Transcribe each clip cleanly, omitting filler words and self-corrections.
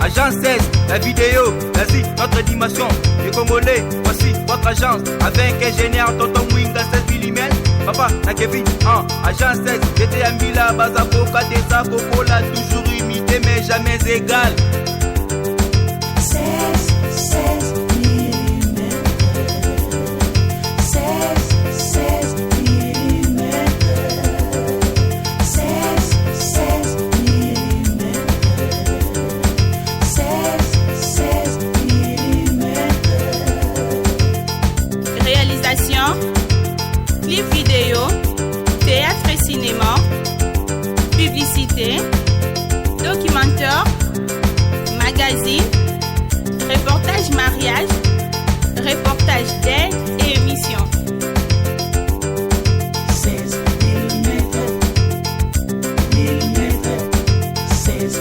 Agence 16, la vidéo, vas-y, notre animation. Les Congolais, voici votre agence. Avec ingénieur, tonton Winga 16 mm. Papa, na Kevin, Agence 16, j'étais un Mila, Bazako, Kadesa, Kokola, toujours imité, mais jamais égal. 16 mm. 16 mm. 16 mm. 16 mm. Réalisation, clip vidéo, théâtre et cinéma, publicité, documentaire, magazine, reportage mariage, reportage d'aide et émission. 16 mm. 16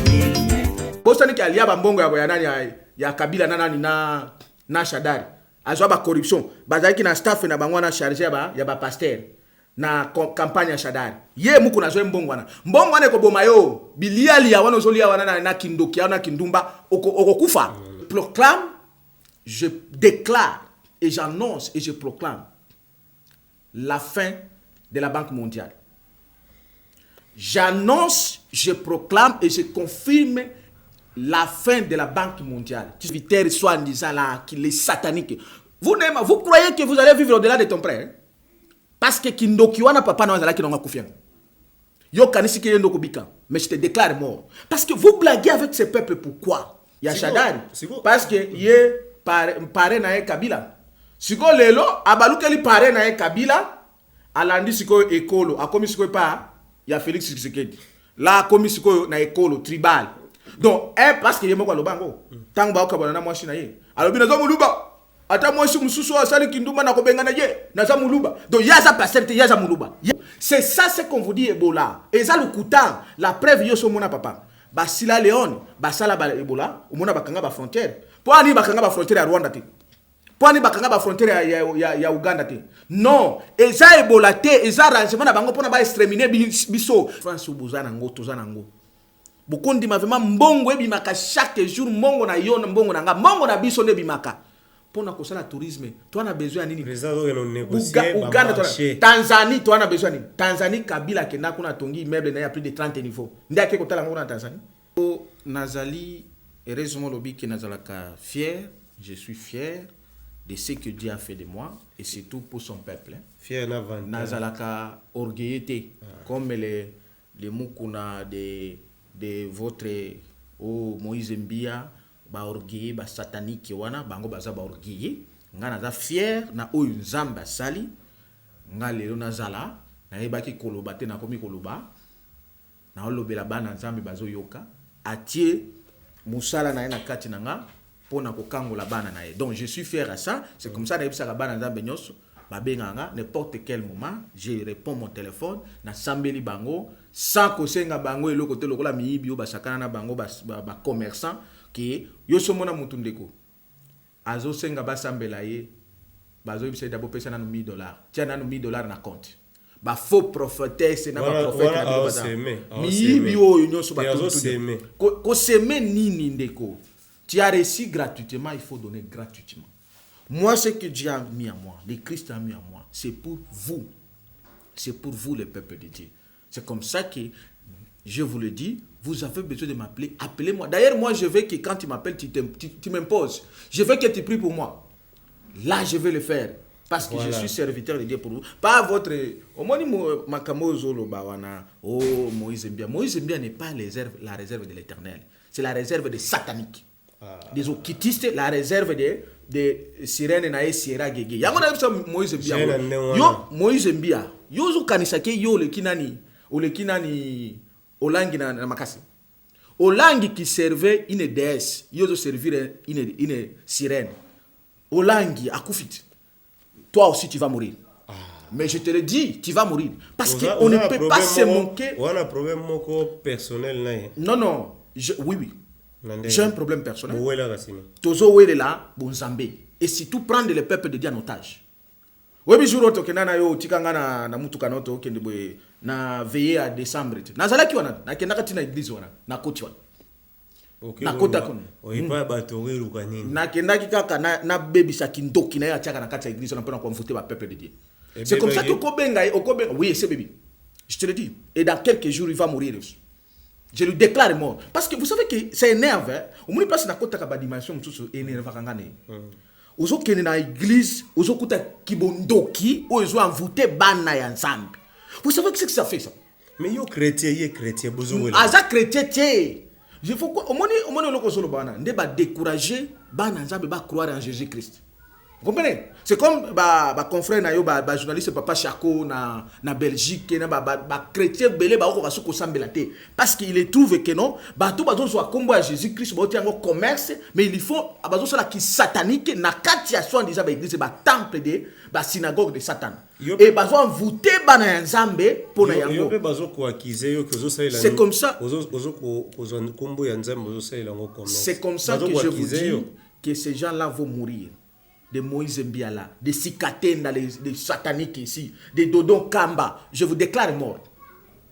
mm. Bosani ki alia bambongo ya nani ya Kabila na Shadari. Azwa ba corruption. Bazaki na staff na bango na charge ya ba pasteur na campagne ya Shadari. Ye muku na zo mbongo wana. Mbongo wana ko boma yo. Biliali ya wana zolia wana na kindoki na kindumba okokufa. Proclame, je déclare et j'annonce et je proclame la fin de la Banque mondiale. J'annonce, je proclame et je confirme la fin de la Banque mondiale. Viter soit en disant là qu'il est satanique. Vous croyez que vous allez vivre au-delà de ton frère? Parce que Kindoki wana papa na wazala kinonga kufia. Yo kanisi ki yendo kubika. Mais je te déclare mort. Parce que vous blaguez avec ce peuple, pourquoi? Ya Shadari. Parce que ye pare na ye Kabila. Siko lelo abaluke li pare na ye Kabila. Alandi siko ekolo. Akomi siko pa ya Félix Tshisekedi. La akomi siko na ekolo tribal. Donc parce que ye moko lobango. Tango ba okabana na mwashi na ye. Alobi na zo muluba. Ata mwashi mususu asali kinduma na kobengana ye. Na za muluba. Donc yaza paserte yaza muluba. C'est ça ce qu'on vous dit Ebola. Et ça le coutant la preuve yo so mona papa. Basila Leone, basala ba Ebola, umona bakanga ba frontière. Po ani bakanga ba frontière ya Rwanda te. Po ani bakanga ba frontière ya Uganda te. Non, eza Ebola te, eza arrangement na bango pona ba exterminer biso. France ubuzana ngo tozana ngo. Bukundi mavema mbongo ebimaka chaque jour mbongo na yo na mbongo na nga, mbongo na biso ne bimaka. Pona kosala tourisme, toi na besoin nini? Uganda, Tanzanie, toi na besoin nini? Tanzanie Kabila kenda kuna tongi immeuble na ya plus de 30 niveaux. Ndia ke kotala ngo na Tanzanie. Nazali heureusement lobi ke nazalaka fier, je suis fier de ce que Dieu a fait de moi et c'est tout pour son peuple. Fier na vanta. Nazalaka orgueillité comme les mukuna de votre Moïse Mbia ba orgueillé ba satanique wana bango baza ba orgueillé nga naza fier na oyo nzamba sali nga lelo nazala na yebaki koloba te na komi koloba na olobela bana nzambe bazo yoka atie musala na na kati na nga pona kokangola bana na ye. Donc je suis fier à ça, c'est comme ça na yebisa bana nzambe nyoso ba benganga n'importe quel moment je réponds mon téléphone na sambeli bango sans kosenga bango eloko te lokola miyibi yo basakana na bango ba commerçant ki yo somona mutu ndeko azo senga basambela ye bazo yibisa dabo pesa na $1000 tia na $1000 na compte ba faux prophétesse na ba prophète na baza miyibi yo nyoso ba tout ko seme nini ndeko tu as reçu gratuitement, il faut donner gratuitement. Moi ce que Dieu a mis à moi, le Christ a mis à moi, c'est pour vous. C'est pour vous le peuple de Dieu. C'est comme ça que je vous le dis, vous avez besoin de m'appeler, appelez-moi. D'ailleurs, moi, je veux que quand tu m'appelles, tu m'imposes. Je veux que tu pries pour moi. Là, je vais le faire. Parce que voilà. Je suis serviteur de Dieu pour vous. Pas votre... Oh, Moïse Mbia. Moïse Mbia n'est pas la réserve de l'Éternel. C'est la réserve des sataniques. Des occultistes, la réserve des sirènes na Sierra Gege. Yango na bisa Moïse Mbia. Yo, Moïse Mbia. Yo zo kanisake yo le kinani Olangi na makasi. Olangi qui servait une déesse, yo zo servir une sirène. Olangi akufit. Toi aussi tu vas mourir. Mais je te le dis, tu vas mourir. Parce qu'on ne peut pas se manquer. On a un problème personnel. Non. Oui. J'ai un problème personnel. Tozo wele là, bonzambe. Et surtout prendre le peuple de Dieu en otage. Oui, jour auto kenana yo tikanga na mutuka noto kende boye na veillé à décembre nazalaki wana nakendaka tina église wana na koti wana na kota kono oyipa bato oyeluka nini nakendaki kaka na bebisaki ndoki na ye atiaka na kati ya église wana mpona konvote ba peuple de Dieu. C'est comme ça que okobenga oui c'est bébé, je te le dis, et dans quelques jours il va mourir aussi. Je le déclare mort parce que vous savez que ça énerve au moins place na kota ka ba dimension mtusu énerve kangane ozokende na église ozokuta kibondoki ozo envoûter bana ya nzambe. Vous savez que c'est que ça fait ça. Mais yo chrétien bozongwe aza chrétien tie il faut quoi omoni loko solo bana nde ba décourager bana nzambe ba croire en Jésus Christ. Vous comprenez? C'est comme ba confrère na yo ba journaliste papa Chako na Belgique na ba chrétien belé ba ko basuko sambela te parce qu'il trouve que non ba to bazo so kombo ya Jésus Christ ba tiango commerce mais il faut bazo so la ki satanique na kati ya so déjà ba église ba temple de ba synagogue de Satan et bazo envoûter bana nzambe pona yango yo pe bazo ko accuser yo que zo salela. C'est comme ça ozo ko kombo ya nzambe ozo salela ngo comme c'est comme ça que je vous dis que ces gens-là vont mourir. De Moïse Mbiala, de Sikatenda, les sataniques ici, de Dodon Kamba, je vous déclare mort.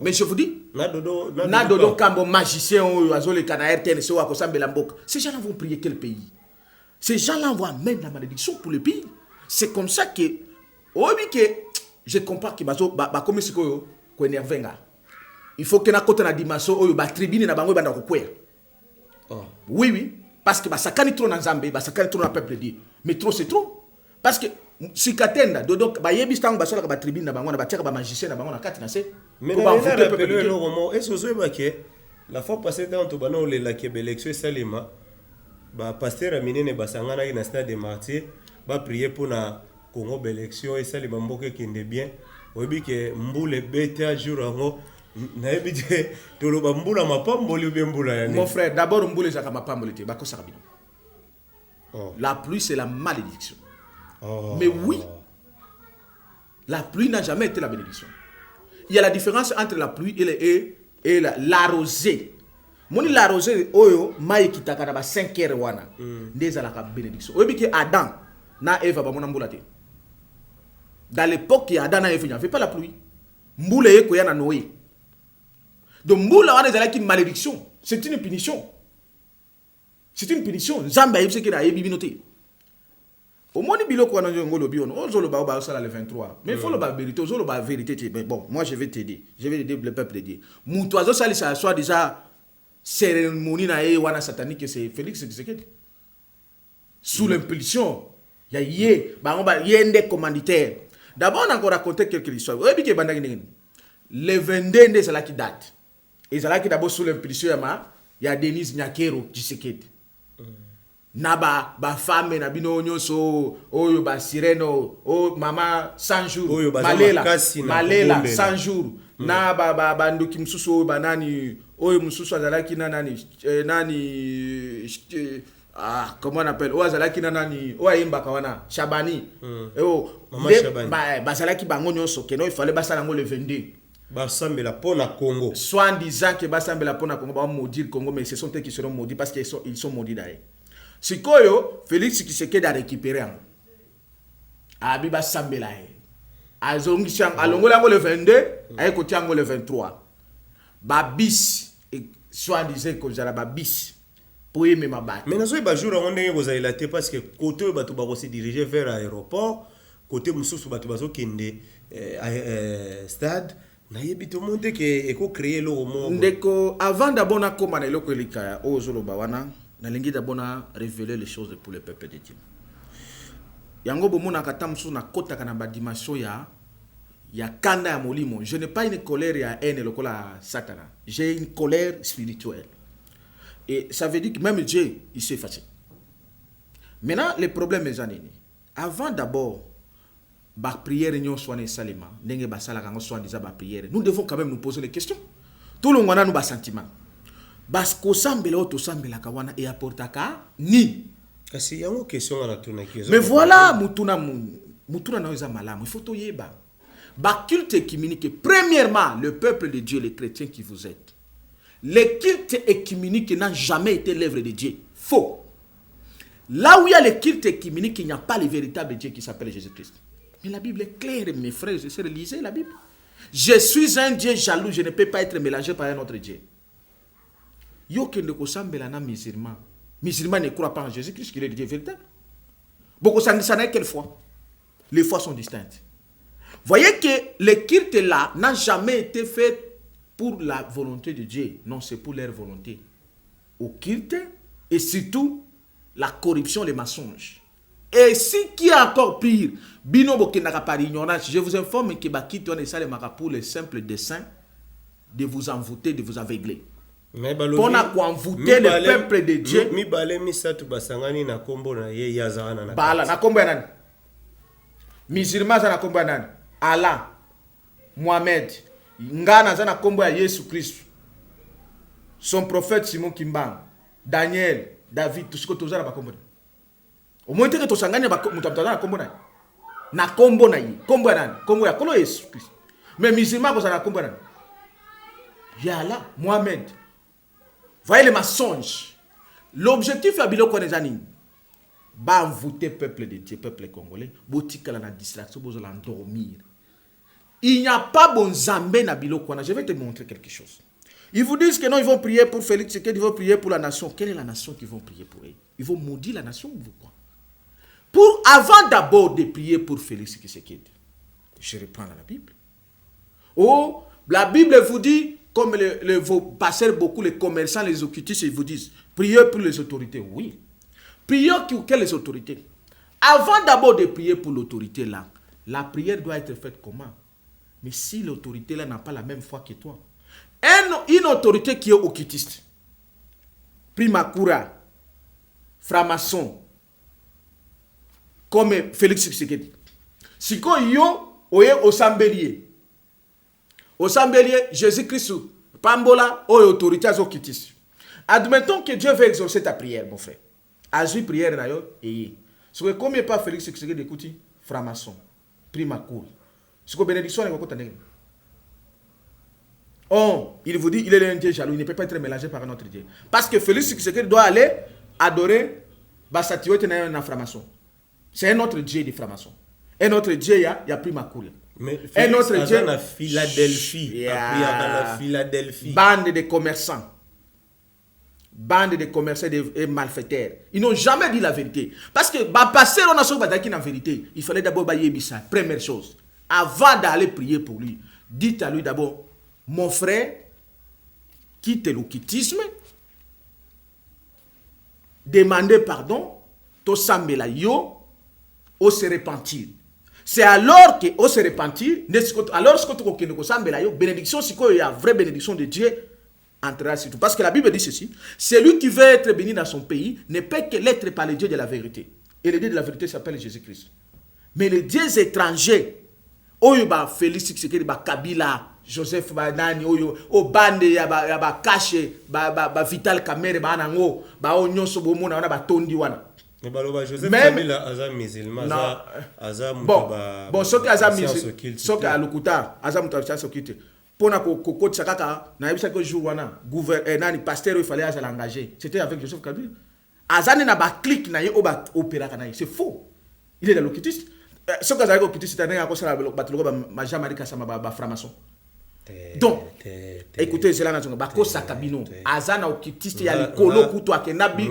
Mais je vous dis, na Dodon Kamba, magicien, Azole Kanaer, TNC, ces gens-là vont prier quel pays? Ces gens-là vont amener la malédiction pour le pays. C'est comme ça que, je comprends que comme c'est qu'on énerve. Il faut que na côté na dimension, la tribune na bango banda kokwea. Oui. Parce que ça canne trop dans Zambie, ça canne trop dans le peuple de Dieu. Mais trop c'est trop. Parce que si katenda donc ba yebi stang ba sola ba tribune na bango na ba tiaka ba magicien na bango na kati na se. Mais ba le peuple de Dieu. Est-ce que vous que la fois passée dans to bana le la kebe élection Salima ba pasteur aminene ba sangana na stade des martyrs ba prier pour na Congo élection et Salima mboke kende bien. Oyebi ke mbule beta jour ngo na ebite to lo ba mbula mapamboli bien mbula ya. Mon frère, d'abord mbule za kama pamboli te ba ko sakabino. La pluie, c'est la malédiction. Mais oui, la pluie n'a jamais été la bénédiction. Il y a la différence entre la pluie et la rosée. Moni la rosée, oyo, maï qui t'a kadaba 5 heures wana. Déjà la bénédiction. Oyo que Adam na Eva ba mona mbula te. Dans l'époque où Adam na Eva, il n'y avait pas la pluie. Mboule ye ko ya na Noé. Donc mboula wana ezala ki malédiction. C'est une punition. C'est une punition. Zamba yebse ke na yebi binoté. Au moins biloko wana ngolo biono. Ozolo ba ba sala le 23. Mais il faut le ba vérité, ozolo ba vérité. Mais bon, moi je vais t'aider. Je vais aider le peuple de Dieu. Mouto azo sali ça soit déjà cérémonie na e wana satanique c'est Félix Tshisekedi. Sous l'impulsion, il y a yende commanditaire. D'abord on a encore raconté quelques histoires. Oyebi ke bandaki ndenge. Le 22 nde sala ki date. Et sala ki d'abord sous l'impulsion ya Denise Nyakero Tshisekedi. Na ba femme na bino nyonso oyo ba sireno o mama 100 jours malela 100 jours na ba ndoki msusu ba nani oyo msusu azalaki na nani comment on appelle o azalaki na nani o ayimba kawana Shabani mama Shabani ba azalaki bango nyonso keno il fallait basala ngo le 22 basambela pona Congo soit en disant que basambela pona Congo ba maudire Congo mais ce sont eux qui seront maudits parce qu'ils sont maudits d'ailleurs. Sikoyo, Félix Tshisekedi a récupéré un. Abiba Sambela. Azongishan, alongolango le 22, ayekotiango le 23. Babis, soit disait que j'allais babis. Pour aimer ma batte. Mais nous avons jour on est vous allez parce que côté bateau va aussi diriger vers l'aéroport, côté mususu bateau bazo kende stade. Na yebi to monde que eko créer le roman. Ndeko avant d'abord na komana eloko elika o zolo bawana. Nalingi d'abord révéler les choses pour le peuple de Dieu. Yango bomona katamsu na kota kana ba dimension ya kanda ya molimo. Je n'ai pas une colère ya haine lokola satana. J'ai une colère spirituelle. Et ça veut dire que même Dieu il s'est effacé. Maintenant le problème est anini. Avant d'abord ba prière nyo soane salima, ndenge ba sala kango soane disa ba prière. Nous devons quand même nous poser des questions. Tout le monde a nos sentiments. Basko sambela oto sambela kawana e apportaka ni kasi yango question na tuna kizo mais voilà mutuna na oza malamu il faut to yeba ba culte écuménique premièrement le peuple de Dieu les chrétiens qui vous êtes les cultes écuméniques n'a jamais été l'œuvre de Dieu faux là où il y a les cultes écuméniques il n'y a pas le véritable Dieu qui s'appelle Jésus-Christ mais la Bible est claire mes frères et sœurs lisez la Bible Je suis un Dieu jaloux, je ne peux pas être mélangé par un autre Dieu. Yo kende ko sambela na musulman. Musulman ne croit pas en Jésus-Christ, qu'il est le Dieu véritable. Beaucoup ça n'est quelle foi. Les foi sont distinctes. Voyez que le culte là n'a jamais été fait pour la volonté de Dieu. Non, c'est pour leur volonté. Au culte et surtout la corruption, les mensonges. Et ce qui est encore pire, binobo qui n'a pas ignorance, je vous informe que Bakiti on est ça pour le simple dessein de vous envoûter, de vous aveugler. Pour envoûter le peuple de Dieu. Mi balé mi satu basangani na kombo na ye yazana na. Bala na kombo nani? Musulman za na kombo nani? Allah, Mohamed, ngana za na kombo ya Yesu Christ. Son prophète Simon Kimban, Daniel, David, tout ce que tu as na kombo. Au moins que tu sangani ba mutamta na kombo nani? Na kombo na yi. Kombo nani? Kombo ya kolo Yesu Christ. Mais musulman ko za na kombo nani? Ya Allah, Mohamed. Voyez les mensonges. L'objectif à Biloko Nezani, bah envoûter peuple de Dieu, peuple congolais, botika la distraction, vous allez endormir. Il n'y a pas bon zambé na Biloko. Je vais te montrer quelque chose. Ils vous disent que non, ils vont prier pour Félix Tshisekedi, ils vont prier pour la nation. Quelle est la nation qu'ils vont prier pour eux? Ils vont maudire la nation ou quoi? Avant d'abord de prier pour Félix Tshisekedi, je reprends la Bible. Oh, la Bible vous dit, comme vos pasteurs, beaucoup, les commerçants, les occultistes, ils vous disent, priez pour les autorités. Oui. Priez pour quelles autorités? Avant d'abord de prier pour l'autorité là, la prière doit être faite comment? Mais si l'autorité là n'a pas la même foi que toi, une autorité qui est occultiste, Primakura, franc-maçon, comme Félix Tshisekedi, si quand yo oye au Sambelier, Jésus-Christ, Pambola, ou autorité occultiste. Admettons que Dieu veut exaucer ta prière, mon frère. Azui prière na yo et ce que combien pas Félix Tshisekedi d'écouter franc-maçon, Primakura. Ce que bénédiction est encore tandis. Oh, il vous dit il est un Dieu jaloux, il ne peut pas être mélangé par un autre Dieu. Parce que Félix Tshisekedi doit aller adorer Basatio et un franc-maçon. C'est un autre Dieu de franc-maçon. Un autre Dieu, il y a Primakura. Mais un autre Dieu à Philadelphie. À Philadelphie. Bande de commerçants. Bande de commerçants et malfaiteurs. Ils n'ont jamais dit la vérité. Parce que passer on a son badaki la vérité. Il fallait d'abord bailler Bissa. Première chose. Avant d'aller prier pour lui, dites à lui d'abord, mon frère, quitte l'occultisme, demandez pardon, to sambela yo, au se repentir. C'est alors que on se repentir, alors ce que tu as bénédiction, c'est qu'il y a vraie bénédiction de Dieu entrera sur tout. Parce que la Bible dit ceci, celui qui veut être béni dans son pays ne peut que l'être par le Dieu de la vérité. Et le Dieu de la vérité s'appelle Jésus-Christ. Mais les dieux étrangers, Oyoba Félix Tshisekedi, Kabila, Joseph Banani, Oyo Bande, Yaba Kache, Vital Kamere, Banango, Onyo Sobomona, Batondi Wana. Joseph Kabila aza musulman aza bon soki aza musulman soki alukuta aza mutu acha okite pona ko tsakaka na yebisa ko jour wana nani pasteur il fallait azala engagé c'était avec Joseph Kabila azani na ba clique na ye oba opéra kana c'est faux il est dans l'occultisme soki azali occultiste tane ya ko sala batuluko ba Jean-Marie Kasama ba franc-maçon. Donc, écoutez, c'est là dans bako sakabino. Azana occultiste ya likolo kuto akenabi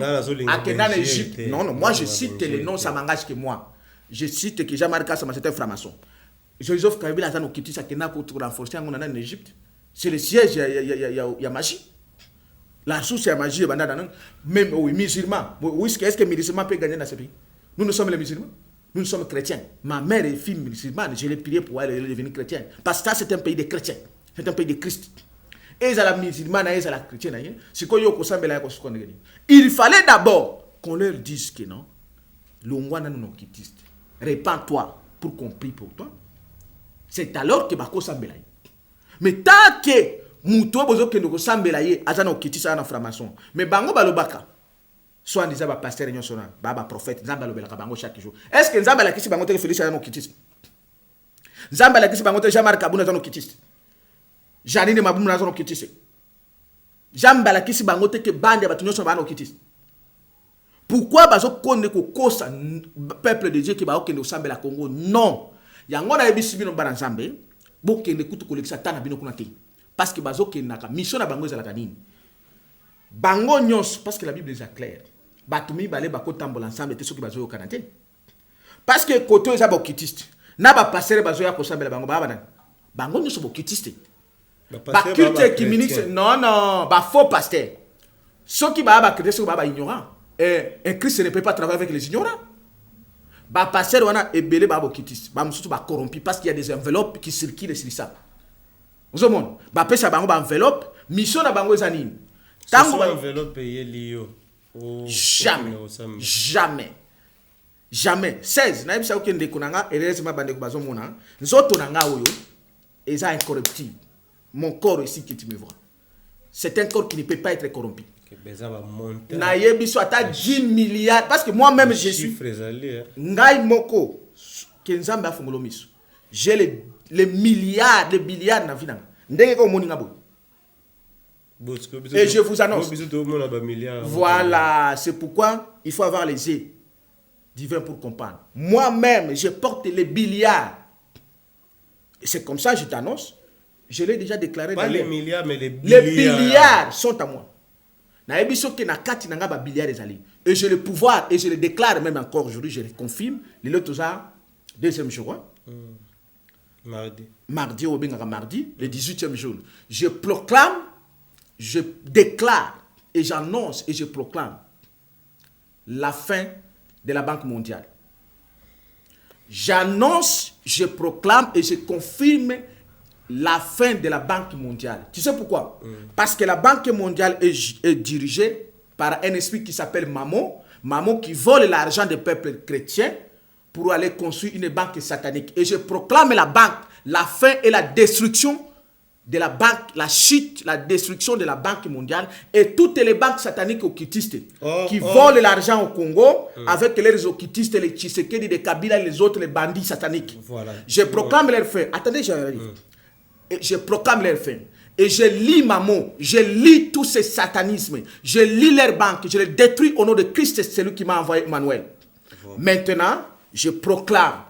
akena en Égypte. Non, moi je cite les noms, ça m'engage que moi. Je cite que Jean-Marie Kasama c'était un franc-maçon. Joseph Kabila azana occultiste akena pour renforcer en Égypte. C'est le siège il y a magie. La source ya magie banda dans même oui musulman. Oui, est-ce que musulman peut gagner dans ce pays? Nous sommes les musulmans. Nous sommes chrétiens. Ma mère est fille musulmane, je l'ai prié pour elle devenir chrétienne. Parce que ça c'est un pays de chrétiens. C'est un pays de Christ. Et la musulmane, et la chrétienne, il fallait d'abord qu'on leur dise que non, l'ongwana non occultiste. Répands-toi pour qu'on prie pour toi. C'est alors que bako sambelaye. Mais tant que muto bozo que nous sambelaye, azana occultiste ana franc-maçon. Mais bango balobaka. Soit disant ba pasteur nyon sona, ba prophète, nzamba lobelaka bango chaque jour. Est-ce que nzamba la kisi bango te Félix ana occultiste? Nzamba la kisi bango te Jean-Marc Kabuna ana occultiste. Janine Maboum na zone okitise. Jamba la kisi bangote ke bande batunyo so bana okitise. Pourquoi bazo konne ko kosa peuple de Dieu ki ba okende osambe la Congo? Non. Yango na ebisi bino bana nzambe. bokende kutu kolekisa ta na bino kuna te parce que bazokendaka mission na bango ezalaka nini bango nyonso parce que la Bible est claire bato mibale bakotambola ensemble te soki bazoyokana te parce que koto eza bokitiste na bapastere bazoya kosambela bango bango nyonso bokitiste baculte ekiministe non bafaux pasteur soki baya bakretien soki baya baignorant un Christ ne peut pas travailler avec les ignorants bapasteur wana ebele baya bokitiste bamosusu bacorrompi parce qu'il y a des enveloppes qui circulent sur ça ozomona bapesa bango baenveloppe mission na bango eza nini tango enveloppe yeliyo jamais 16 nayebisa oke ndeko na nga elelesema bandeko bazomona nzoto na nga oyo eza incorruptible mon corps ici qui tu me vois c'est un corps qui ne peut pas être corrompu nayebi so ata 10 milliards parce que moi-même je suis ngai moko ke nzambe afungolo miso j'ai les milliards na vie nanga ndenge ko moni nga boy et je vous annonce voilà c'est pourquoi il faut avoir les yeux divins pour comprendre moi-même je porte les milliards et c'est comme ça je t'annonce je l'ai déjà déclaré pas les milliards mais les milliards sont à moi nayebi so ke na kati nanga ba milliards ezali et j'ai le pouvoir et je le déclare même encore aujourd'hui je le confirme le lotoza deuxième jour mardi au bengaka mardi le 18e jour je proclame je déclare et j'annonce et je proclame la fin de la Banque mondiale. J'annonce, je proclame et je confirme la fin de la Banque mondiale. Tu sais pourquoi? Parce que la Banque mondiale est dirigée par un esprit qui s'appelle Mammon qui vole l'argent des peuples chrétiens pour aller construire une banque satanique. Et je proclame la banque, la fin et la destruction de la banque, la chute, la destruction de la Banque mondiale et toutes les banques sataniques occultistes qui volent l'argent au Congo avec les occultistes, les Tshisekedi, les Kabila et les autres, les bandits sataniques. Voilà. Je proclame leur fin. Attendez, je proclame leur fin. Et je lis Mammon, je lis tous ces satanismes, je lis leurs banques, je les détruis au nom de Christ, c'est celui qui m'a envoyé Emmanuel. Voilà. Maintenant, je proclame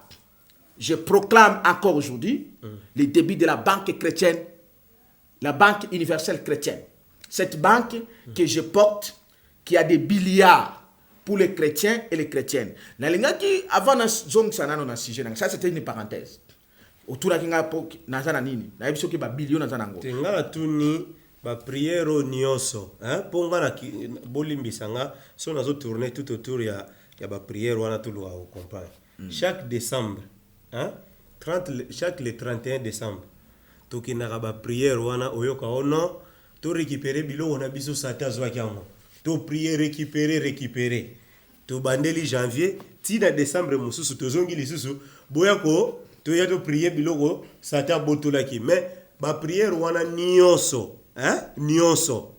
encore aujourd'hui les débits de la banque chrétienne, la banque universelle chrétienne. Cette banque que je porte, qui a des milliards pour les chrétiens et les chrétiennes. Avant ça c'était une parenthèse. Autour de la nazana nini, na ebiso ke ba billion nazana ngo. Tenga tuni ba prière nyonso, ponga na bolimbisanga so nazo tourner tout autour ya ba prière wana tout lo comprendre. Chaque décembre, chaque le 31 décembre, toki na ba prière wana oyoka ono to récupérer bilo na biso sata zwa kyango. To prier récupérer. To bandeli janvier, ti na décembre mususu tozongi lisusu boya ko to yato prier biloko sata botolaki mais ba prière wana nyonso nyonso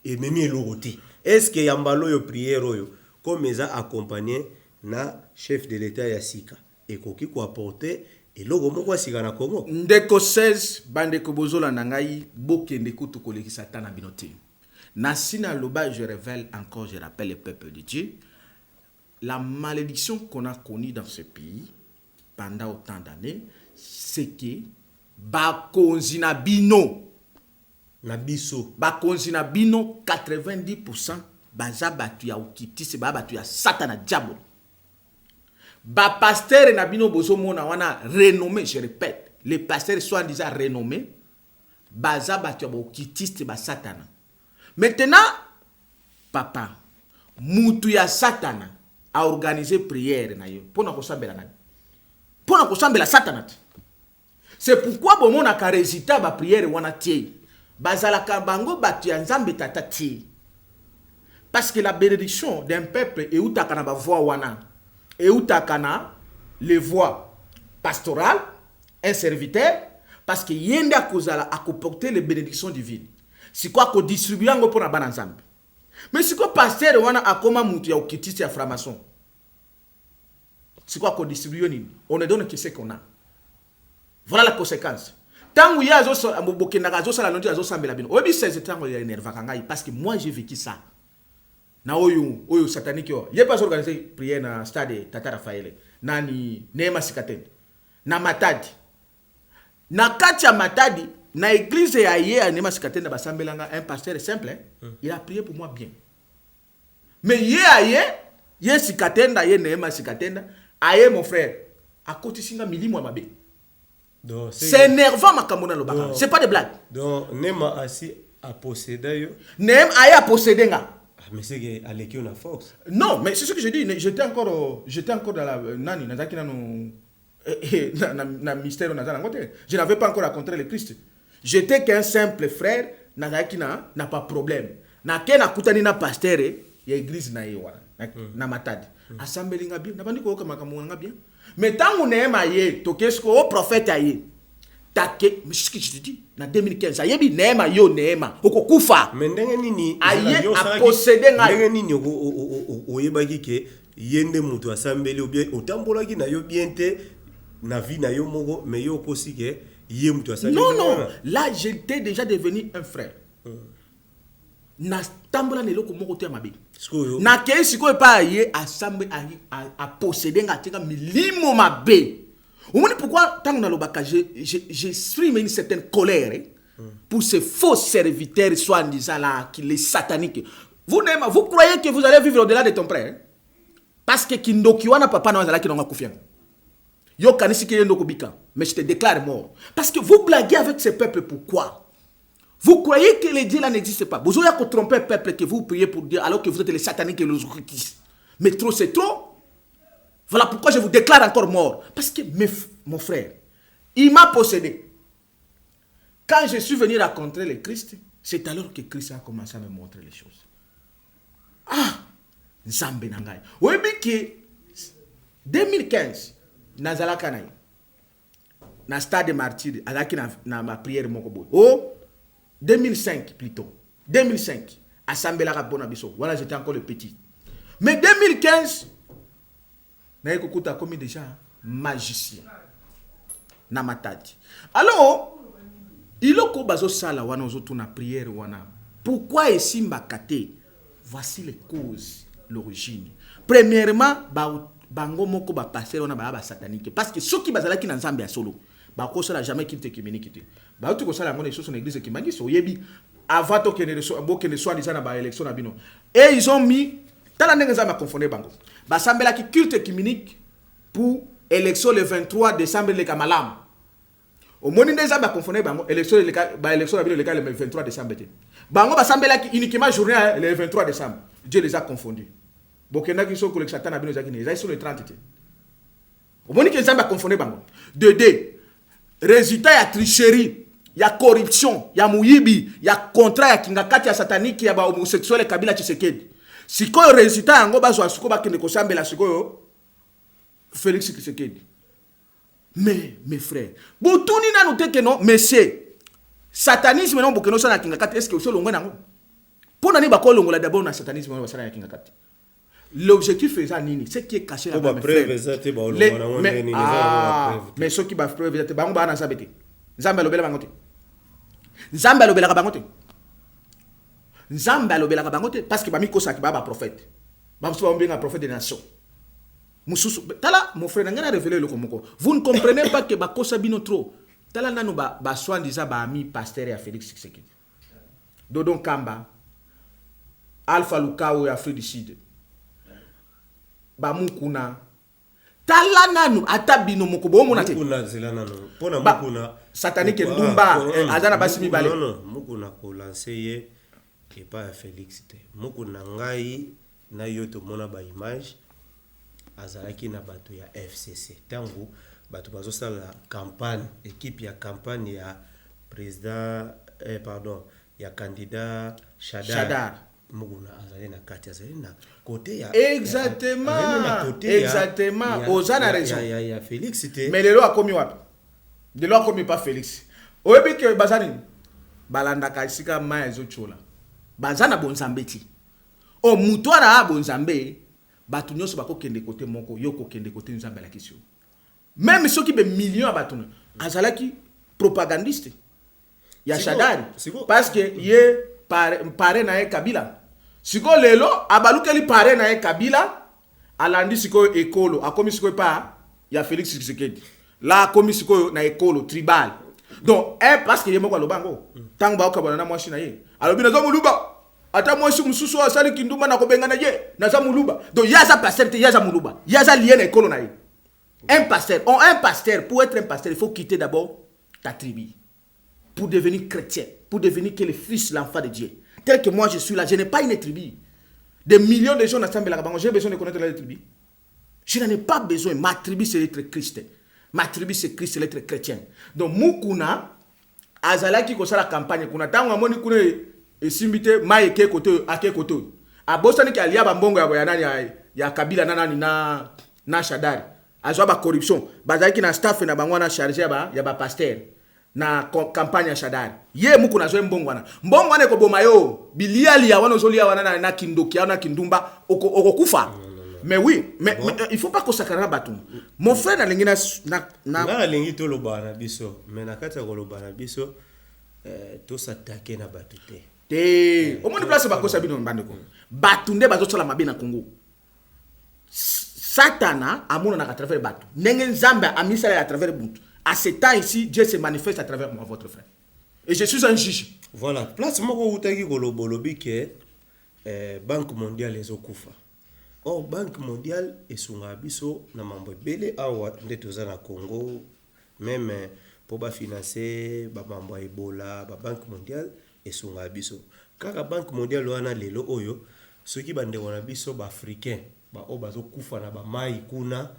et memi elokoti est-ce que yambalo yo prière oyo comme eza accompagné na chef de l'état ya sika et koki ko apporter eloko moko sika na Congo ndeko 16 bandeko bozola na ngai bokende kutu kolekisa tana binote na sina loba je révèle encore je rappelle le peuple de Dieu la malédiction qu'on a connue dans ce pays pendant autant d'années, c'est que bakonzi na bino 90% baza batu ya ukitisi ba batu ya satana diable. Ba pasteur na bino bozo mona wana renommé, je répète, les pasteurs sont déjà renommés baza batu ya ukitisi ba satana. Maintenant papa mutu ya satana a organisé prière na yo pona kosambela na pona kosambela satana. C'est pourquoi bon na ka résultat ba prière wana tie bazala ka bango batu ya nzambe tata tie. Parce que la bénédiction d'un peuple est utaka na ba voix wana et utaka na les voix pastorales, un serviteur parce que yenda kozala a comporter les bénédictions divines. C'est quoi ko distribuer ngo pona bana nzambe. Mais si quoi pasteur wana akoma mutu ya ukitisi ya franc-maçon. C'est quoi qu'on distribue nini? On ne donne que ce qu'on a. Voilà la conséquence. Tant où il y a parce que moi j'ai vécu ça. Na oyo satanique yo. Il n'y a pas organisé prière na stade Tata Raphaël. Nani Neema Sikaten. Na Matadi. na kati ya Matadi na église ya ye anema sikatenda basambelanga un pasteur simple il a prié pour moi bien mais ye sikatenda ye neema sikatenda aye mon frère akotisinga milimo ya mabe c'est énervant makambo na lobaka c'est pas des blagues donc Nema asi a possédé yo neema aye a possédé nga mais c'est que aleki on a force non mais c'est ce que je dis j'étais encore dans la nani nazaki nanu na mystère na zanangote je n'avais pas encore rencontré le Christ j'étais qu'un simple frère nazaki na pas problème na ke na kutani na pasteur ya église na yewa na Matadi assembelinga bien na bandi ko makambo nga bien mais tangu neema ye tokesko au prophète aye take mais ce que je te dis na 2015 ayebi neema yo neema okokufa mais ndenge nini aye a posséder nga ndenge nini oyebaki ke yende mutu asambeli ou bien otambolaki na yo bien te na vie na yo moko mais yo kosi ke ye mutu asambeli non là j'étais déjà devenu un frère na tambola neloko moko te mabe na ke siko pa ye assemble a posséder nga tinga milimo mabe. Vous pourquoi tant que lobaka j'exprime une certaine colère pour ces faux serviteurs soi-disant là qui les sataniques. Vous croyez que vous allez vivre au-delà de ton frère parce que kindokiwana papa na wazala ki nonga kufia. Yo kanisi ki yendo kubika mais je te déclare mort parce que vous blaguez avec ce peuple pourquoi? Vous croyez que les dieux là n'existent pas. Vous avez trompé le peuple que vous priez pour Dieu alors que vous êtes les sataniques et les occultistes. Mais trop c'est trop. Voilà pourquoi je vous déclare encore mort. Parce que mon frère, il m'a possédé. Quand je suis venu rencontrer le Christ, c'est alors que Christ a commencé à me montrer les choses. Ah, Nzambe nangai. Oui, mais que 2015, Nazala Kanai, na stade de martyr, alaki na ma prière mokobo. Oh, 2005 plutôt. 2005, Assemblée la Bonabiso. Voilà, j'étais encore le petit. Mais 2015, na ekokuta comme déjà magicien na Matadi. Alors il oko bazo sala wana ozoto na prière wana pourquoi esimba kate voici les causes l'origine premièrement bango moko ba passer wana ba satanique parce que ceux qui bazalaki na Nzambe ya solo ba ko sala jamais kite communiquer ba to ko sala ngone soso na église qui m'a dit so yebi avant to que ne soit disant na ba élection na bino et ils ont mis tala ndenge Nzambe confondé bango basambela ki culte communique pour élection le 23 décembre le kamalam au moni Nzambe confondé bango élection le 23 décembre bango basambela ki uniquement journée le 23 décembre Dieu les a confondus bokena ki so ko le satana bino zakini ils sur le 30 au moni que Nzambe confondé bango de résultat ya tricherie ya corruption ya muyibi ya contrat ya kingakati ya satanique ya ba homosexuel Kabila Tshisekedi sikoyo résultat yango bazwa siko bakende kosambela sikoyo Félix Tshisekedi. Mais mes frères, botuni na noteke non monsieur satanisme non bokeno sana kingakati est-ce que so longwe nango pona ni bakolongola d'abord na satanisme non basana ya kingakati l'objectif est ça nini c'est qui est caché là bas mes frères mais ceux qui ba preuve ça bango ba na sabete Nzambe lobela bango te Nzambe lobela ka bango te Nzambe alobela ka bango te parce que ba mikosa ki ba prophète ba so ba mbinga prophète des nations mususu tala mon frère ngana révéler le komoko vous ne comprenez pas que ba kosa bino trop tala nanu ba soi-disant ba ami pasteur ya Félix Tshisekedi Dodon Kamba Alpha Lukao ya Afrique du Sud ba mukuna tala nanu atabino moko bo mona te mukuna zela nanu pona mukuna satanique ndumba azana basimi bale non mukuna ko lancer ye et pas Félix te mukuna ngai na yoto mona ba image azalaki na bato ya FCC tango bato bazo sala campagne équipe ya campagne ya président ya candidat Shadar muguna azali na kati azali na côté ya exactement ozana raison ya Félix te mais lelo akomi wapi lelo akomi pas Félix oyebi ke bazani balanda kasika ma ezo chola bazana bonzambe ti o mutwana a bonzambe batu nyonso bako kende côté moko yoko kende côté Nzambe la question même ceux qui be millions à batu azalaki propagandiste ya Shadari parce que ye pare na Kabila siko lelo abalukeli pare na Kabila alandi siko ekolo akomi siko pa ya Félix Tshisekedi la akomi siko na ekolo tribal Donc, parce que yemoko lobango. Tant ba okabana na mwasi na ye. Alobi nazo muluba. Ata mwasi mususu asali kindumba na kobenga na ye. Naza muluba. Donc yaza pasteur te yaza muluba. Yaza lié na ekolo na ye. Un pasteur, pour être un pasteur, il faut quitter d'abord ta tribu. Pour devenir chrétien, pour devenir que le fils, l'enfant de Dieu. Tel que moi je suis là, je n'ai pas une tribu. Des millions de gens ensemble là-bas, j'ai besoin de connaître la tribu. Je n'en ai pas besoin. Ma tribu, c'est l'être Christ. Ma tribu, c'est Christ, c'est l'être chrétien. Donc, Mukuna, Azalaki, ko la campagne, kuna tango amoni kuna esimbite mai ke koto ake koto. Abosani ki alia bambongo ya nani ya Kabila na Shadari. Azwa ba corruption. Bazaki na staff na bangwana chargé ya ba pasteur na campagne ya Shadari. Ye Mukuna zo mbongwana. Mbongwana ko bomayo, biliali ya wana zoli ya wana na kindoki na kindumba okokufa. Mais oui, mais il faut pas qu'on s'accorde batou. Mon frère na lingi na lingi to lobana biso, mais na kata ko lobana biso to s'attaquer na batute. Au moins place ba ko sabino mbandeko. Batunde bazo sola mabe na Congo. Satana amuna na travers batu. Ndenge Nzambe amisala à travers buntu. À ce temps ici, Dieu se manifeste à travers moi votre frère. Et je suis un juge. Voilà, place moko utaki ko lobolobi ke Banque mondiale ezokufa. Or, Banque mondiale esunga biso na mambo ebele awa nde toza na Congo, même pour financer ba mambo Ebola, ba Banque mondiale esunga biso. Kaka Banque mondiale wana lelo oyo, soki bande wana biso ba africain, ba o bazo kufa na ba mai kuna,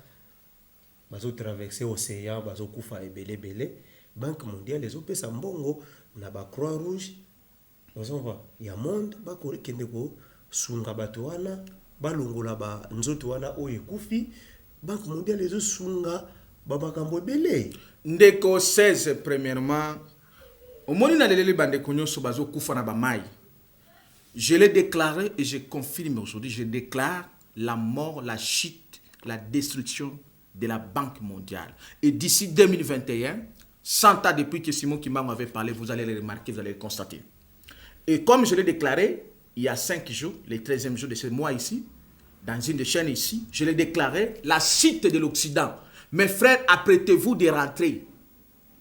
bazo traverser océan, bazo kufa ebele. Banque mondiale ezopesa mbongo na ba Croix Rouge, bazonga ya monde ba ko kende ko sunga bato wana balongola ba nzoto wana oye kufi. Banque mondiale ezo sunga ba makambo ebele. Ndeko 16 premièrement omoni na leleli bande konyoso bazo kufa na ba mai. Je l'ai déclaré et je confirme aujourd'hui, je déclare la mort, la chute, la destruction de la Banque mondiale. Et d'ici 2021, 100 ans depuis que Simon Kimbangu avait parlé, vous allez le remarquer, vous allez le constater. Et comme je l'ai déclaré, il y a 5 jours, le 13e jour de ce mois ici, dans une des chaînes ici, je l'ai déclaré, la chute de l'Occident. Mes frères, apprêtez-vous de rentrer.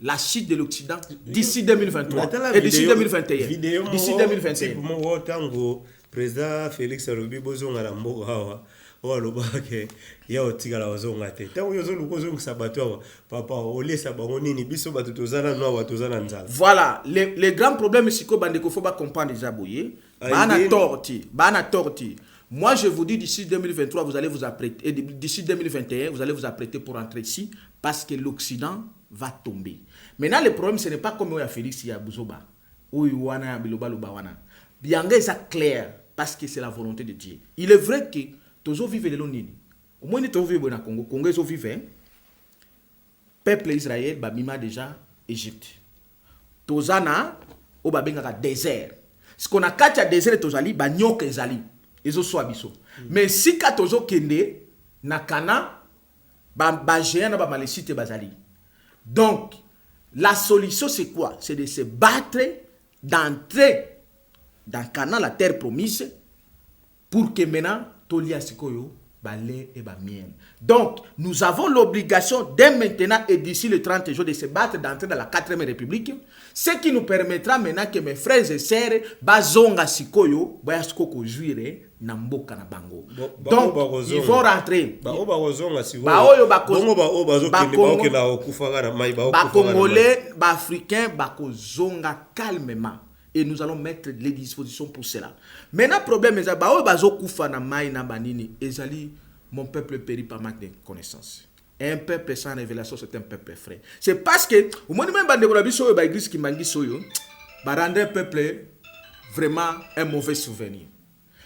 La chute de l'Occident d'ici 2023 et d'ici 2021. D'ici 2021. Tango, président Félix Arobi Bozonga na mboka hawa, o alobake ya otikala ozonga te. Tango yozo lukozonga sabato papa olesa bango nini biso bato tozana no batozana nzala. Voilà, les grands problèmes siko bandeko faut pas comprendre déjà boye. Bana torti. Moi je vous dis d'ici 2023 vous allez vous apprêter et d'ici 2021 vous allez vous apprêter pour rentrer ici parce que l'Occident va tomber. Maintenant le problème ce n'est pas comme Félix ya Buzoba ou wana biloba loba wana. Bianga est clair parce que c'est la volonté de Dieu. Il est vrai que tozo vive le nini. Au moins tozo vive na Congo, Congo zo vive. Peuple Israël ba bima déjà Égypte. Tozana o ba benga désert. Ce qu'on a katia désert tozali ba nyoka ezali. Ezo so abiso. Mais si ka tozo kende na Kana ba géant na ba malésite bazali. Donc la solution c'est quoi? C'est de se battre, d'entrer dans Canaan, la terre promise, pour que maintenant, Tolia Sikoyo, balai et ba miel. Donc, nous avons l'obligation, dès maintenant et d'ici le 30 jours, de se battre, d'entrer dans la 4e République, ce qui nous permettra maintenant que mes frères et sœurs, bazonga Sikoyo, bayaskoko juire, namboka na bango. Donc, ils vont rentrer. Congolais, Africains, bakozonga calmement. Et nous allons mettre les dispositions pour cela. Maintenant, le problème est que mon peuple périt par manque de connaissances. Un peuple sans révélation, c'est un peuple frère. C'est parce que, au moment même de l'église qui m'a dit ça, rendre un peuple vraiment un mauvais souvenir.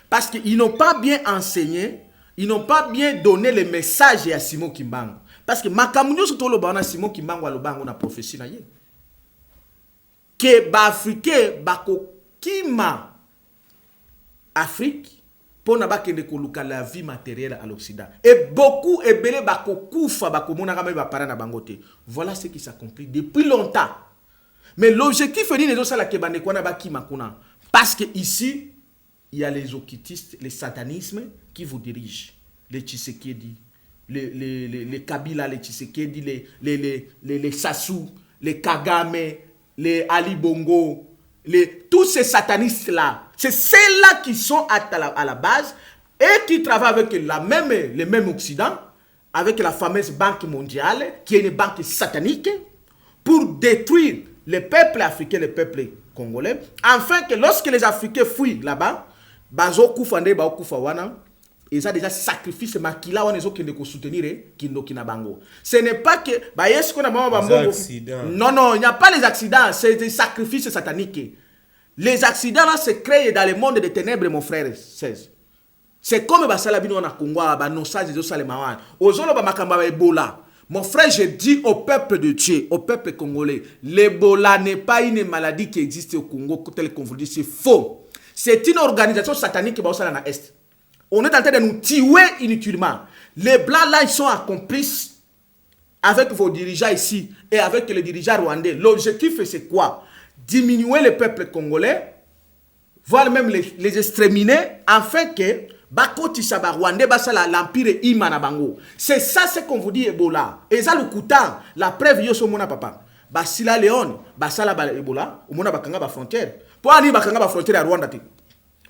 Parce qu'ils n'ont pas bien enseigné, ils n'ont pas bien donné le message à Simon Kimbangu. Parce que Makamunyo surtout le bana Simon Kimbangu a prophétie na ye. Que ba africain bako kima Afrique pour na ba kende koluka la vie matérielle à l'Occident. Et beaucoup ebele bako kufa bako mona kama ba para na bangote. Voilà ce qui s'accomplit depuis longtemps. Mais l'objectif est de ça la ke bande kwana ba kima kuna parce que ici il y a les occultistes, les satanismes qui vous dirigent, les Tshisekedi, les Kabila, les Tshisekedi, les Sassou, les Kagame, les Ali Bongo, tous ces satanistes-là, c'est ceux-là qui sont à la base et qui travaillent avec le même Occident, avec la fameuse Banque mondiale, qui est une banque satanique, pour détruire les peuples africains, les peuples congolais, afin que lorsque les Africains fuient là-bas, bazo kufande ba kufa wana, ils ont déjà sacrifié makila wana qui ne soutenir kina bango. Ce n'est pas que ba yes qu'on a non, il n'y a pas les accidents, c'est des sacrifices sataniques. Les accidents là se créent dans le monde des ténèbres, mon frère. C'est comme basala bino na Congo, ba nosage de Salemawan. Ozolo ba makamba ba Ebola. Mon frère, je dis au peuple de Dieu, au peuple congolais, l'Ebola n'est pas une maladie qui existe au Congo, tel qu'on vous dit, c'est faux. C'est une organisation satanique qui va au Salana Est. On est en train de nous tuer inutilement. Les Blancs, là, ils sont accomplices avec vos dirigeants ici et avec les dirigeants rwandais. L'objectif, c'est quoi? Diminuer le peuple congolais, voire même les exterminer, afin que Bakoti Saba Rwandais, l'empire Imana Bango. C'est ça ce qu'on vous dit Ebola. Et ça le coutant, la preuve, yoso mona papa. Basila Léon, basala Ebola, ou mona bakanga ba frontière. Pour ani bakanga ba frontière à Rwanda te.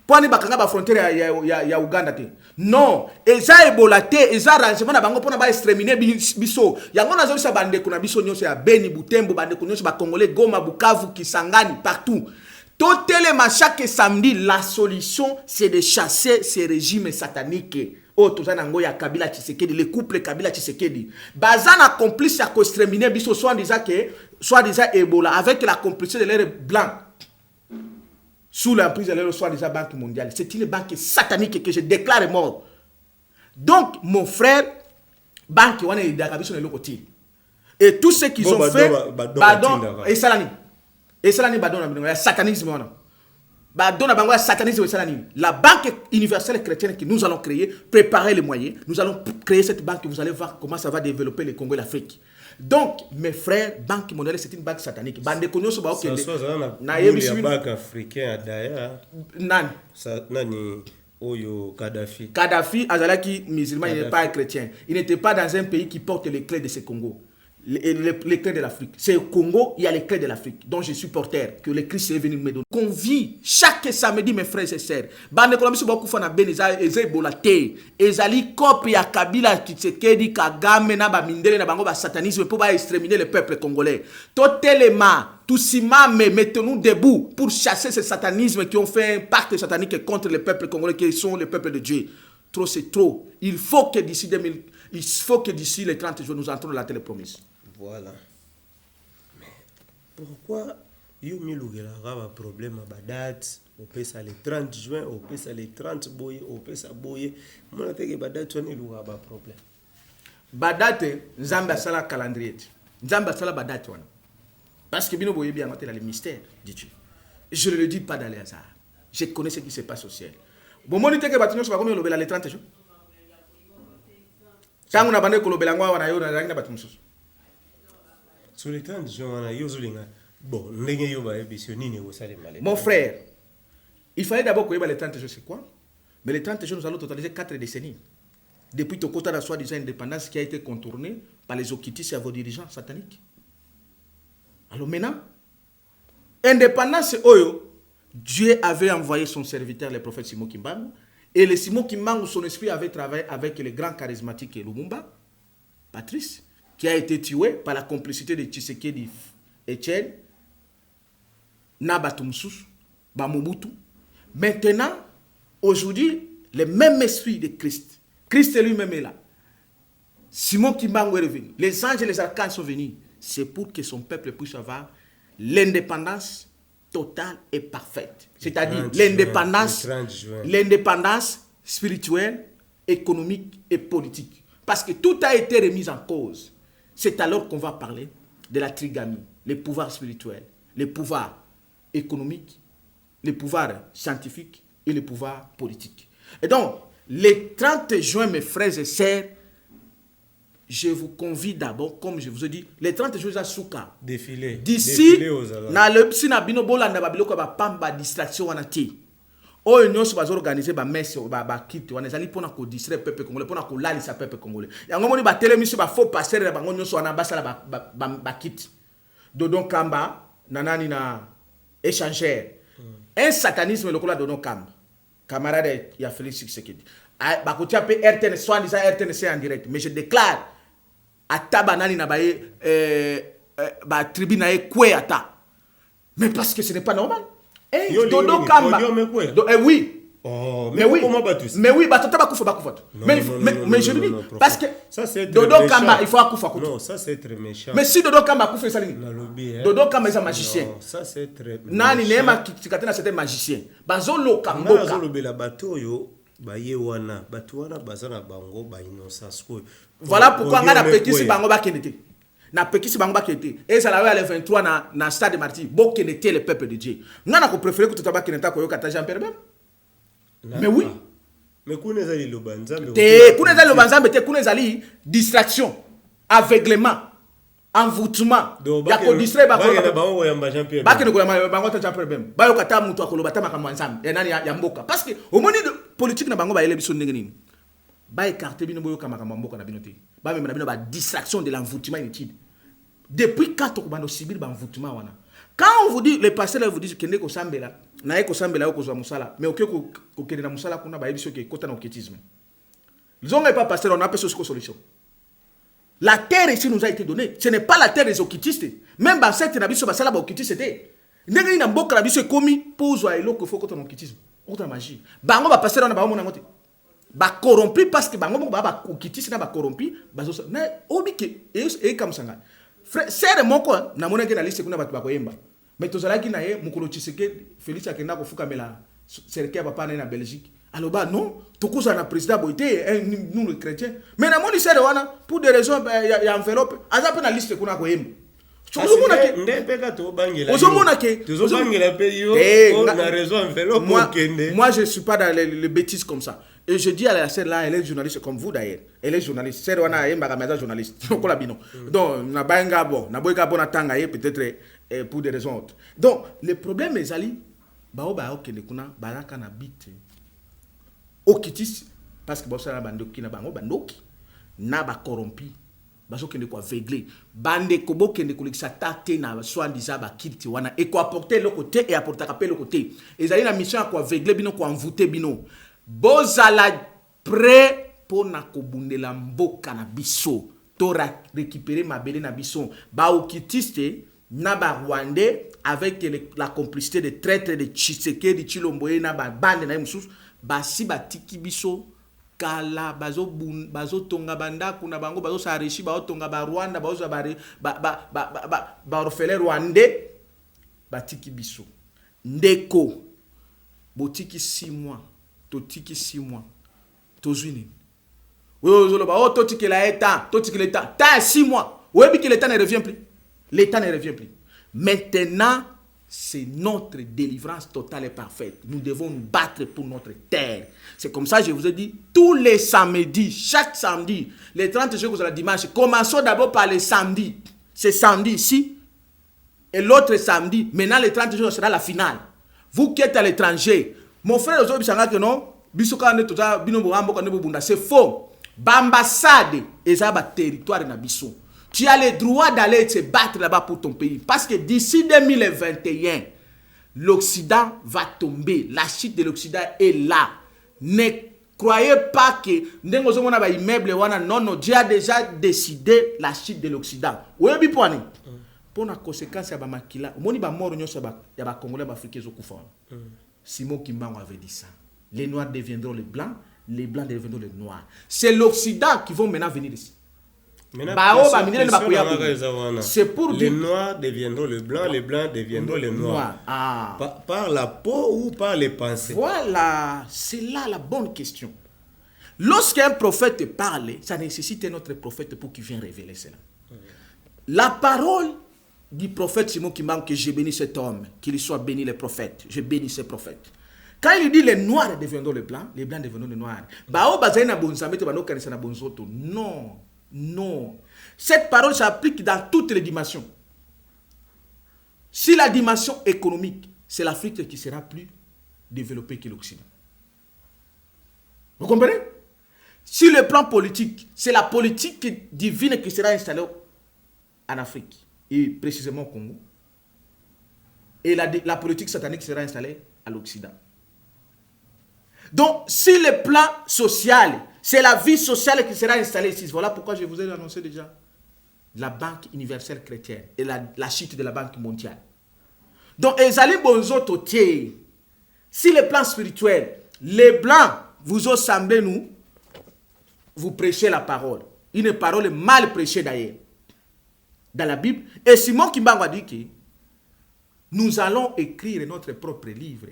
Pour ani bakanga ba frontière ya Uganda te. Non, et ça Ebola te, et ça arrangement na bango pona ba exterminer biso. Yango na zo sa bande kuna biso nyonso ya Beni, Butembo, bande nyonso ba Congolais, Goma, Bukavu, Kisangani, partout. Tout élément chaque samedi, la solution c'est de chasser ces régimes sataniques. Oh, tout ça ya Kabila Tshisekedi, les couples Kabila Tshisekedi. Bazana complice à exterminer biso soit disant Ebola avec la complicité de l'air blanc. Sous l'emprise de l'air soit disant Banque mondiale. C'est une banque satanique que je déclare mort. Donc, mon frère, banque wana idakabiso na lokoti. Et tous ceux qui ont fait badon et salani. Et ça là badon satanisme wana. Badon bango satanisme ça là. La banque universelle chrétienne que nous allons créer, préparer les moyens, nous allons créer cette banque, vous allez voir comment ça va développer le Congo et l'Afrique. Donc mes frères, banque mondiale c'est une banque satanique. Bande konyo so ba OK. Na yebi banque africaine d'ailleurs. Nani Oyo Kadhafi. Kadhafi azalaki musulman, il n'est pas chrétien. Il n'était pas dans un pays qui porte les clés de ce Congo. Les clés de l'Afrique. C'est au Congo, il y a les clés de l'Afrique. Donc je suis porteur que le Christ est venu me donner. Qu'on vit chaque samedi, mes frères et sœurs. Bande Colombie, c'est beaucoup de Beniza, Ebola, Ezali, Kopi, Kabila, Tshisekedi, Kagame, Naba, Mindele, Nabango, satanisme pour exterminer le peuple congolais. Totalement, tout ciment, mais mettons-nous debout pour chasser ce satanisme qui ont fait un pacte satanique contre le peuple congolais qui sont le peuple de Dieu. Trop, c'est trop. Il faut que d'ici les 30 jours, nous entrons dans la télépromesse. Voilà. Mais pourquoi yo milugela un problème à Badat, au pesa le 30 juin, au pesa le 30 boye, au pesa boye, mon que Badat on iluga ba problème. Badat nzamba sala calendrier. Nzamba sala Badat wana. Parce que bino boye bien maté le mystère de Dieu. Je ne le dis pas dans les hasards. Je connais ce qui se passe au ciel. Bon monite que batinyo ba comme lobela le 30 jours. Tangu na bande ko lobela ngwa wana yo na rangi na batumso. Sur les 30 jours, bon, mon frère, il fallait d'abord que les 30 jours, c'est quoi? Mais les 30 jours, nous allons totaliser 4 décennies. Depuis ton côté de la soi-disant indépendance qui a été contournée par les okitis et vos dirigeants sataniques. Alors maintenant, indépendance, Dieu avait envoyé son serviteur, le prophète Simon Kimbangu, et le Simon Kimbangu, son esprit avait travaillé avec le grand charismatique Lumumba, Patrice, qui a été tué par la complicité de Tshisekedi Etienne, Nabatumsus, Bamobutu. Maintenant, aujourd'hui, le même esprit de Christ. Christ lui-même est là. Simon Kimbangu est revenu. Les anges et les archanges sont venus. C'est pour que son peuple puisse avoir l'indépendance totale et parfaite. C'est-à-dire l'indépendance spirituelle, économique et politique. Parce que tout a été remis en cause. C'est alors qu'on va parler de la trigamie, les pouvoirs spirituels, les pouvoirs économiques, les pouvoirs scientifiques et les pouvoirs politiques. Et donc, les 30 juin, mes frères et sœurs, je vous convie d'abord, comme je vous ai dit, les 30 jours à Souka. Défilé. D'ici, na le psina bino bolanda babiloko ba pamba distraction wanati. Oyo nyonso bazo organiser ba messe ba kit wana ezali pona ko distraire peuple congolais, pona ko lalisa peuple congolais. Yango moni ba télémission ba faux passer na bango nyonso wana basala ba kit. Dodon Kamba, nanani na échangeur. Un satanisme le cola Dodon Kamba. Camarade, il y a Félix Tshisekedi. Bakotia pe RTN, soit disant RTNC en direct. Mais je déclare, à Tabanani na baye, tribune kwe ata. Mais parce que ce n'est pas normal. Dodo Kamba. Oui. Oh, mais oui, mais oui, mais je le dis, parce que Dodo Kamba, il faut akoufa. Non, ça c'est très méchant. Mais si Dodo Kamba akoufa, ça Dodo Kamba est un magicien. Non, ça c'est très Nani nema Kitikatena c'était un magicien. Bazolo Kamboka. Bazolo bela bato yo, baye wana, bato wana bazana bango ba innocence ko. Voilà pourquoi on a petit bango ba kenete. Na petit bango ba kenete. Et ça la le 23 na stade de Martyrs, bo kenete le peuple de Dieu. Ngana ko préférer que tout ba keneta ko yo kata Jean Pierre. Mais oui. Mais Kounezali Lobanzambe. Kounezali Lobanzambe, Kounezali distraction, aveuglement, envoûtement. Ya ko distraire ba ko. Ba ke ko ya bango ta Jean-Pierre Bemba. Ba yo kata mutu akolo batama ka mwanzambe. Nani ya mboka. Parce que au moni de politique na bango ba yele biso ndenge nini. Ba écarter bino boyo kama mboka na bino te. Ba même na bino ba distraction de l'envoûtement inutile. Depuis quand on va subir l'envoûtement wana. Quand on vous dit, les pasteurs vous disent que n'est qu'au Sambela, n'a qu'au Sambela ou qu'au Moussala, mais au que na Moussala qu'on a baïbi sur qui côté d'enquêtisme. Ils ont pas pasteur, on a pas ce solution. La terre ici nous a été donnée. Ce n'est pas la terre des occultistes. Même dans cette nabiso basala ba occultiste c'était. N'est na mboka nabiso komi pose à elo que faut côté d'enquêtisme. Autre magie. Bango ba pasteur on a ba mon ngote. Ba corrompu parce que bango ba occultiste na ba corrompu, ba zo na obike et comme ça. Frère, c'est mon quoi, na mona ke na liste kuna batu bakoyemba. Mais tozalaki na ye mukolo Tshisekedi Félix akenda ko fuka mela cercle papa na Belgique. Alors bah non, tokoza na président boité nous les chrétiens. Mais na moni c'est wana pour des raisons ya enveloppe, azape na liste kuna koyemba. Tozomona ke ndepeka to bangela. Tozomona ke tozobangela pe yo na raison enveloppe okende. Moi je suis pas dans les bêtises comme ça. Et je dis à la scène là, elle est journaliste comme vous d'ailleurs. Elle est journaliste. C'est wana elle m'a journaliste. Donc la bino. Donc na banga bon, na boyka bon tanga peut-être pour des raisons autres. Donc le problème est ali baoba okende kuna baraka na bite. Okitis parce que bossa na bandoki na bango bandoki na ba corrompi. Bazo kende ko aveugler. Bande ko bokende ko likisa tate na soit disant ba kilti wana et ko apporter le côté et apporter capé le côté. Ezali na mission ko aveugler bino ko envoûter bino. Bozala prêt pour na kobundela mboka na biso tora récupérer mabele na biso ba okitiste na ba rwandais avec la complicité de traîtres de Tshisekedi de Chilomboye na ba bande na mususu basi batiki biso kala bazo tonga banda kuna bango bazo sareshi ba tonga ba Rwanda bazo ba orphelin rwandais batiki biso ndeko botiki 6 mois totiki 6 mois tozwini oui totiki l'État totiki l'État ta 6 mois oui que l'État ne revient plus maintenant c'est notre délivrance totale et parfaite. Nous devons nous battre pour notre terre. C'est comme ça que je vous ai dit tous les samedis, chaque samedi, les 30 jours que vous avez dimanche, commençons d'abord par les samedis. C'est samedi ici et l'autre samedi. Maintenant les 30 jours sera la finale. Vous qui êtes à l'étranger, mon frère que non, c'est faux. Bambassade et ça territoire na biso. Tu as le droit d'aller te battre là-bas pour ton pays. Parce que d'ici 2021, l'Occident va tomber. La chute de l'Occident est là. Ne croyez pas que non, Dieu a déjà décidé la chute de l'Occident. Oui, bien, pour la conséquence, il y a makila. Moni ba mort nyoso ya ba Congolais ba Africains zokufa. Simon Kimbangu avait dit ça. Les noirs deviendront les blancs deviendront les noirs. C'est l'Occident qui vont maintenant venir ici. C'est pour les noirs deviendront les blancs deviendront les noirs. Par la peau ou par les pensées? Voilà, c'est là la bonne question. Lorsqu'un prophète parle, ça nécessite un autre prophète pour qu'il vienne révéler cela. La parole du prophète Simon Kimbangu, que j'ai béni cet homme, qu'il soit béni les prophètes, je bénis ces prophètes. Quand il dit les noirs deviendront les blancs deviendront les noirs. Non. Non. Cette parole s'applique dans toutes les dimensions. Si la dimension économique, c'est l'Afrique qui sera plus développée que l'Occident. Vous comprenez? Si le plan politique, c'est la politique divine qui sera installée en Afrique. et précisément au Congo. Et la politique satanique sera installée à l'Occident. Donc, si le plan social, c'est la vie sociale qui sera installée ici. Voilà pourquoi je vous ai annoncé déjà la Banque universelle chrétienne et la chute de la Banque mondiale. Donc, Ezali Bonzo Totier, si le plan spirituel, les Blancs vous ont semblé nous, vous prêchez la parole. Une parole mal prêchée d'ailleurs dans la Bible. Et Simon Kimbangu a dit que nous allons écrire notre propre livre.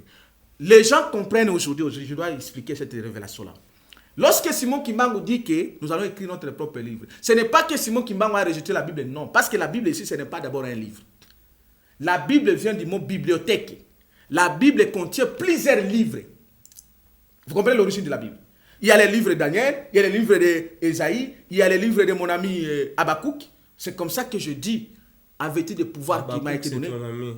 Les gens comprennent aujourd'hui, je dois expliquer cette révélation-là. Lorsque Simon Kimbangu dit que nous allons écrire notre propre livre, ce n'est pas que Simon Kimbangu a rejeté la Bible, non. Parce que la Bible ici, ce n'est pas d'abord un livre. La Bible vient du mot bibliothèque. La Bible contient plusieurs livres. Vous comprenez l'origine de la Bible? Il y a les livres de Daniel, il y a les livres d'Ésaïe, il y a les livres de mon ami Habakkuk. C'est comme ça que je dis, avec des pouvoirs qui m'a été donné.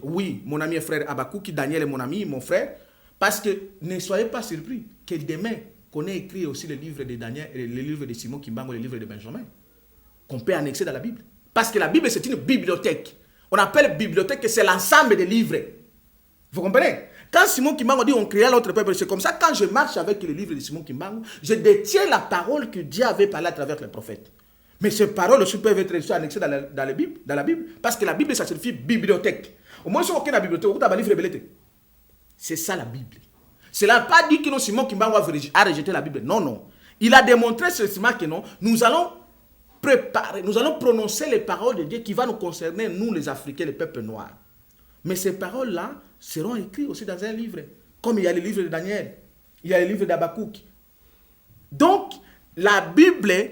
Oui, mon ami et frère Habakkuk, Daniel est mon ami, mon frère. Parce que ne soyez pas surpris que demain, qu'on ait écrit aussi les livres de Daniel, les livres de Simon Kimbangu, les livres de Benjamin, qu'on peut annexer dans la Bible. Parce que la Bible, c'est une bibliothèque. On appelle bibliothèque que c'est l'ensemble des livres. Vous comprenez? Quand Simon Kimbangu dit on créa l'autre peuple, c'est comme ça, quand je marche avec les livres de Simon Kimbangu, je détiens la parole que Dieu avait parlé à travers les prophètes. Mais ces paroles aussi peuvent être annexées dans la Bible, parce que la Bible, ça signifie bibliothèque. Au moins, si on a une bibliothèque, on a un livre de. C'est ça la Bible. Cela n'a pas dit que non, Simon Kimbangu a rejeté la Bible. Non, non. Il a démontré ceci que non, nous allons préparer, nous allons prononcer les paroles de Dieu qui vont nous concerner, nous les Africains, les peuples noirs. Mais ces paroles-là seront écrites aussi dans un livre. Comme il y a les livres de Daniel, il y a les livres d'Habakkuk. Donc, la Bible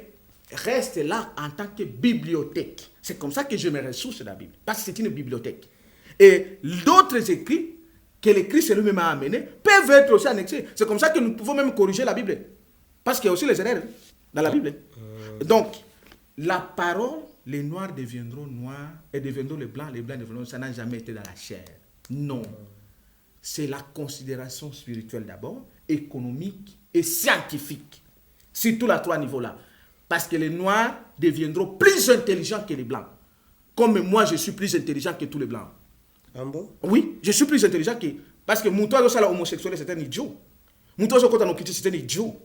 reste là en tant que bibliothèque. C'est comme ça que je me ressource de la Bible. Parce que c'est une bibliothèque. Et d'autres écrits que le Christ lui-même a amenés peuvent être aussi annexés. C'est comme ça que nous pouvons même corriger la Bible. Parce qu'il y a aussi les erreurs dans la Bible. Donc, la parole, les noirs deviendront noirs et deviendront les blancs deviendront... Ça n'a jamais été dans la chair. Non. C'est la considération spirituelle d'abord, économique et scientifique. Surtout à 3 niveaux-là. Parce que les noirs deviendront plus intelligents que les blancs. Comme moi, je suis plus intelligent que tous les blancs. Ah bon? Oui, je suis plus intelligent que... Parce que mon toit homosexuel, c'est un idiot. Mon toit c'est un idiot.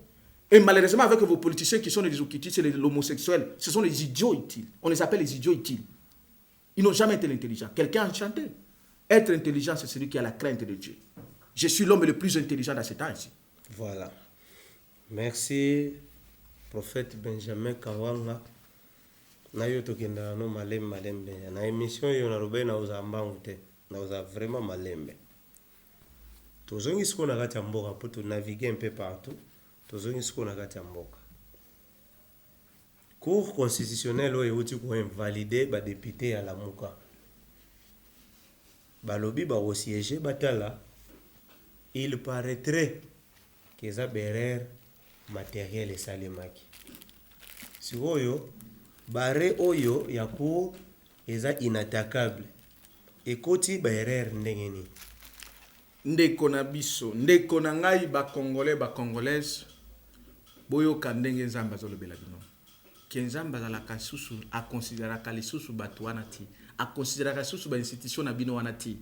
Et malheureusement, avec vos politiciens qui sont les Okiti, c'est l'homosexuel, ce sont les idiots utiles. On les appelle les idiots utiles. Ils n'ont jamais été intelligents. Quelqu'un a chanté. Être intelligent, c'est celui qui a la crainte de Dieu. Je suis l'homme le plus intelligent dans ce temps ici. Voilà. Merci, prophète Benjamin Kawanga. Nayo tokenda no malembe. Na émission yo na robe na uzambangu te. Na uza vraiment malembe. Tozongi siko na kati ya mboka pour to naviguer un peu partout. Tozongi siko na kati ya mboka. Cour constitutionnel oyo uti ko invalider ba député à la Muka. Balobi ba siéger batala. Il paraîtrait que ça berer matériel et salemaki. Si oyo bare oyo ya cour eza inattaquable. Ekoti ba erreur ndengeni. Ndeko na biso, ndeko na ngai ba congolais ba congolaise boyo kandenge nzamba zolobela bino. Ke nzamba za la kasusu a considérer ka lisusu batu wana ti, a considérer ka susu ba institution na bino wana ti.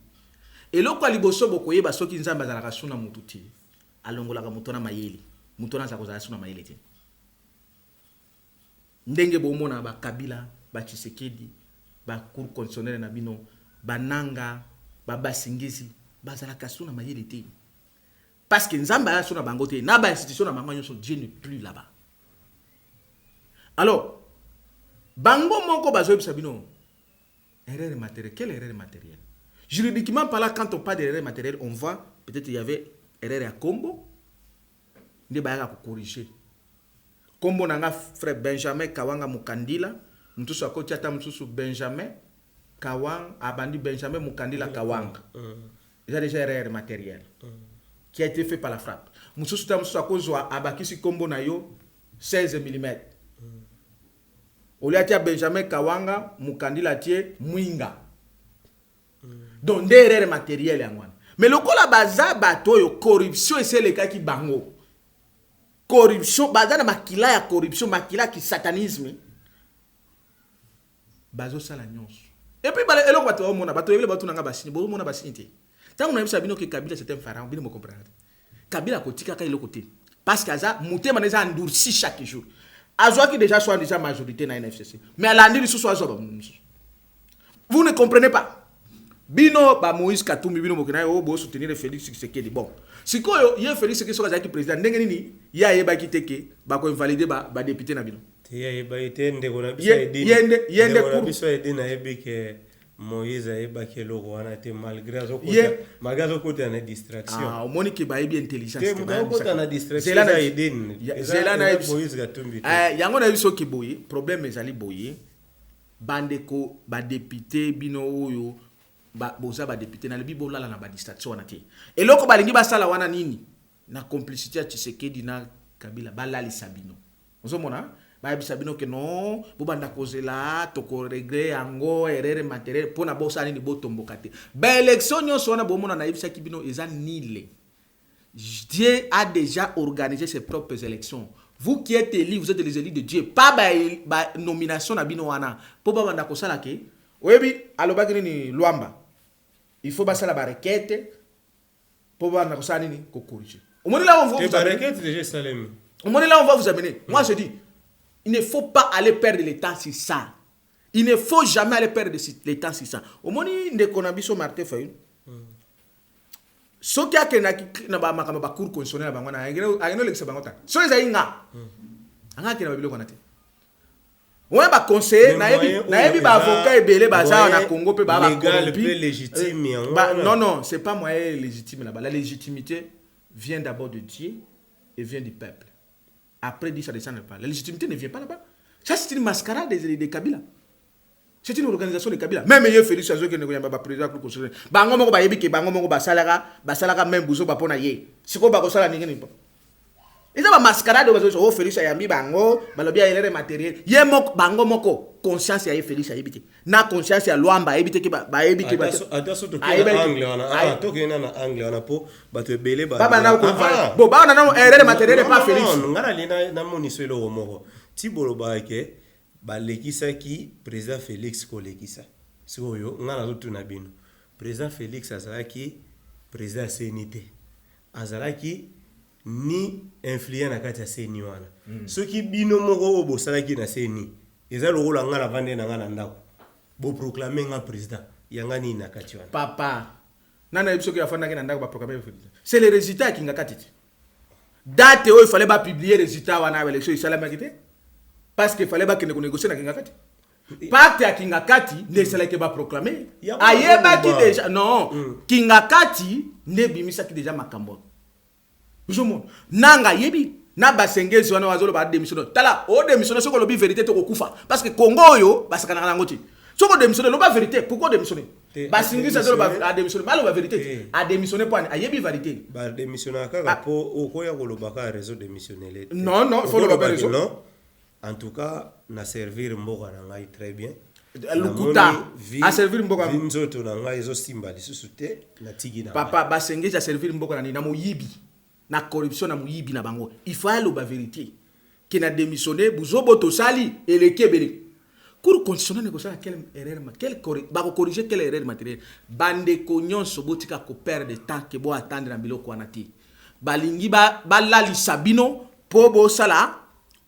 Eloko liboso bokoyeba soki nzamba za la kasuna mutu ti. Alongola ka mutona mayeli. Mutona za kozala suna mayeli ti. Ndenge bomona ba Kabila, ba Tshisekedi, ba cour constitutionnelle na bino, ba Nanga, ba Basingisi, bazala kasuna mayeli te. Parce que nzamba ya suna bango te, na ba institution na bango nyonso Dieu n'est plus là-bas. Alors, bango moko bazoyeb sabino. Erreur matérielle, quelle erreur matérielle? Juridiquement parlant, quand on parle d'erreur matérielle, on voit peut-être il y avait erreur à Kombo, ne ba ya ko corriger. Kombo nanga frère Benjamin Kawanga Mukandila, mtusu akoti ata mtusu Benjamin Kawanga, abandi Benjamin Mukandila Kawanga. Il y a déjà erreur matérielle qui a été fait par la frappe. Mtusu ta mtusu akozwa abakisi Kombo na yo 16 mm. Oliatia Benjamin Kawanga Mukandila tie Mwinga. Donc des erreurs matérielles yangwana. Mais le kola baza bato yo corruption c'est le cas qui bango. Corruption, bazana makila ya corruption, makila ki satanisme. Bazo sala nyonso. Et puis bale eloko bato mona bato yebele bato nanga basini bo mona basini te. Tant on a vu ça bino que Kabila c'était un pharaon, bino mo comprendre. Kabila kotika ka iloko te. Parce que ça mutema neza endurci chaque jour. Azwa qui déjà soit déjà majorité na NFCC. Mais à l'andi sous soit vous ne comprenez pas. Bino ba Moïse Katumbi bino mokena yo bo soutenir Félix Tshisekedi. Bon. Sikoyo ye Félix Tshisekedi soka zaki président ndenge nini ya yeba kiteke ba ko invalider ba député na bino. Ya yeba ite ndeko na biso edini. Yende ko biso edini na yebike Moïse yeba ke loko wana te malgré azokota na distraction. Ah, o moni ke ba yebi intelligence. Te mukota na distraction za edini. Zela na Moïse Katumbi. Yango na biso ke boye, problème ezali boye. Bandeko ba député bino oyo boza ba député na lebi bolala na ba distraction wana te. Eloko balingi basala wana nini? Na complicité ya Tshisekedi na Kabila balali Sabino. Ozomona? Ba Sabino ke non, bobanda kozela toko regret yango erreur matériel pona bosa nini botomboka te. Ba élection nyonso wana bomona na yebisa kibino eza nile. Dieu a déjà organisé ses propres élections. Vous qui êtes élus, vous êtes les élus de Dieu. Pas ba nomination na bino wana. Po banda kosala ke oyebi alobaki nini Luamba. Il faut passer la requête pour voir ça nini ko corriger. Au moment là on va vous amener. Au moment là on va vous amener. Moi je dis il ne faut pas aller perdre le temps sur ça. Il ne faut jamais aller perdre le temps sur ça. Au moment de konabiso Martin Fayulu. So kia ke na ba makamba ba cour constitutionnel ba ngwana ageno lekisa bangota. So eza inga. Anga ke na babilo konate. Ouais ba conseiller na yebi ba avocat ebele baza na Congo pe ba légal peu légitime. Non, c'est pas moyen légitime là-bas. La légitimité vient d'abord de Dieu et vient du peuple. Après dit ça descend pas. La légitimité ne vient pas là-bas. Ça c'est une mascarade des Kabila. C'est une organisation de Kabila. Même ye Félix Azo que ne goyamba ba président pour construire. Bango moko ba yebi ke bango moko ba salaka même buzo ba pona ye. Siko ba ko sala ningi nipo. Ils ont mascarade au Félix Ayambi bango, balobi a erreur matériel. Ye mok bango moko conscience ya Félix Ayebite. Na conscience ya Luamba Ayebite ke ba Ayebite ba. Attention to angle wana. To ke na angle wana po ba te belé ba. Baba na ko bo ba na erreur matériel pas Félix. Non, ngara lina na moniso lo moko. Ti boloba ke ba lekisa ki président Félix ko lekisa. Siko yo ngana zo na bino. Président Félix azalaki président CNT. Azalaki ni influent na kati ya seni wana. Soki bino moko obo salaki na seni, eza lokola nga na vande na nga na ndako. Bo proclamer nga président, yanga ni na kati wana. Papa, nana yebso ki afanda na ndako ba proclamer président. C'est le résultat qui nga kati. Date il fallait pas publier résultat wana avec l'élection isalama kité. Parce qu'il fallait pas que négocier na kinga kati. Pacte ya kinga kati ne salaki ba proclamer. Ayeba ki déjà non, kinga kati ne bimisa ki déjà makambo. Nanga yebi na basengezi wana wazolo ba démissionner tala o démissionner soko lobi vérité to kokufa parce que Congo yo basakana na ngoti soko démissionner lo ba vérité pourquoi démissionner basingisa zolo ba démissionner malo ba vérité a démissionner point a yebi vérité ba démissionner kaka po okoya koloba ka réseau démissionner non il faut le ba réseau non en tout cas na servir mboka na ngai très bien lukuta a servir mboka nzoto na ngai zo simba lisusu te na tigi na papa basengezi a servir mboka na moyibi na corruption na muyibi na bango il faut aller la vérité qui n'a démissionné buzobo to sali et le kebele cour constitutionnel ko sala quelle erreur ba ko corriger quelle erreur matérielle bande ko nyonso botika ko perdre de temps que bo attendre na biloko anati balingi ba lali sabino po bo sala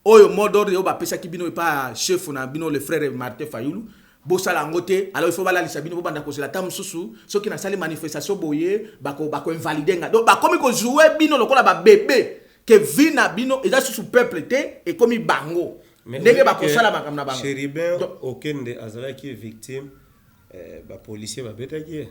oyo modor yo ba pesa ki bino pa chef na bino le frère Martin Fayulu bosala ngote alors il faut bala lisabino bo banda kozela tam susu soki na sali manifestation boye bako invalider nga donc ba komi ko jouer bino lokola ba bébé que vina bino eza susu peuple te et komi bango ndenge bako sala makam na bango Chéribin okende azala ki victime ba policier ba betaki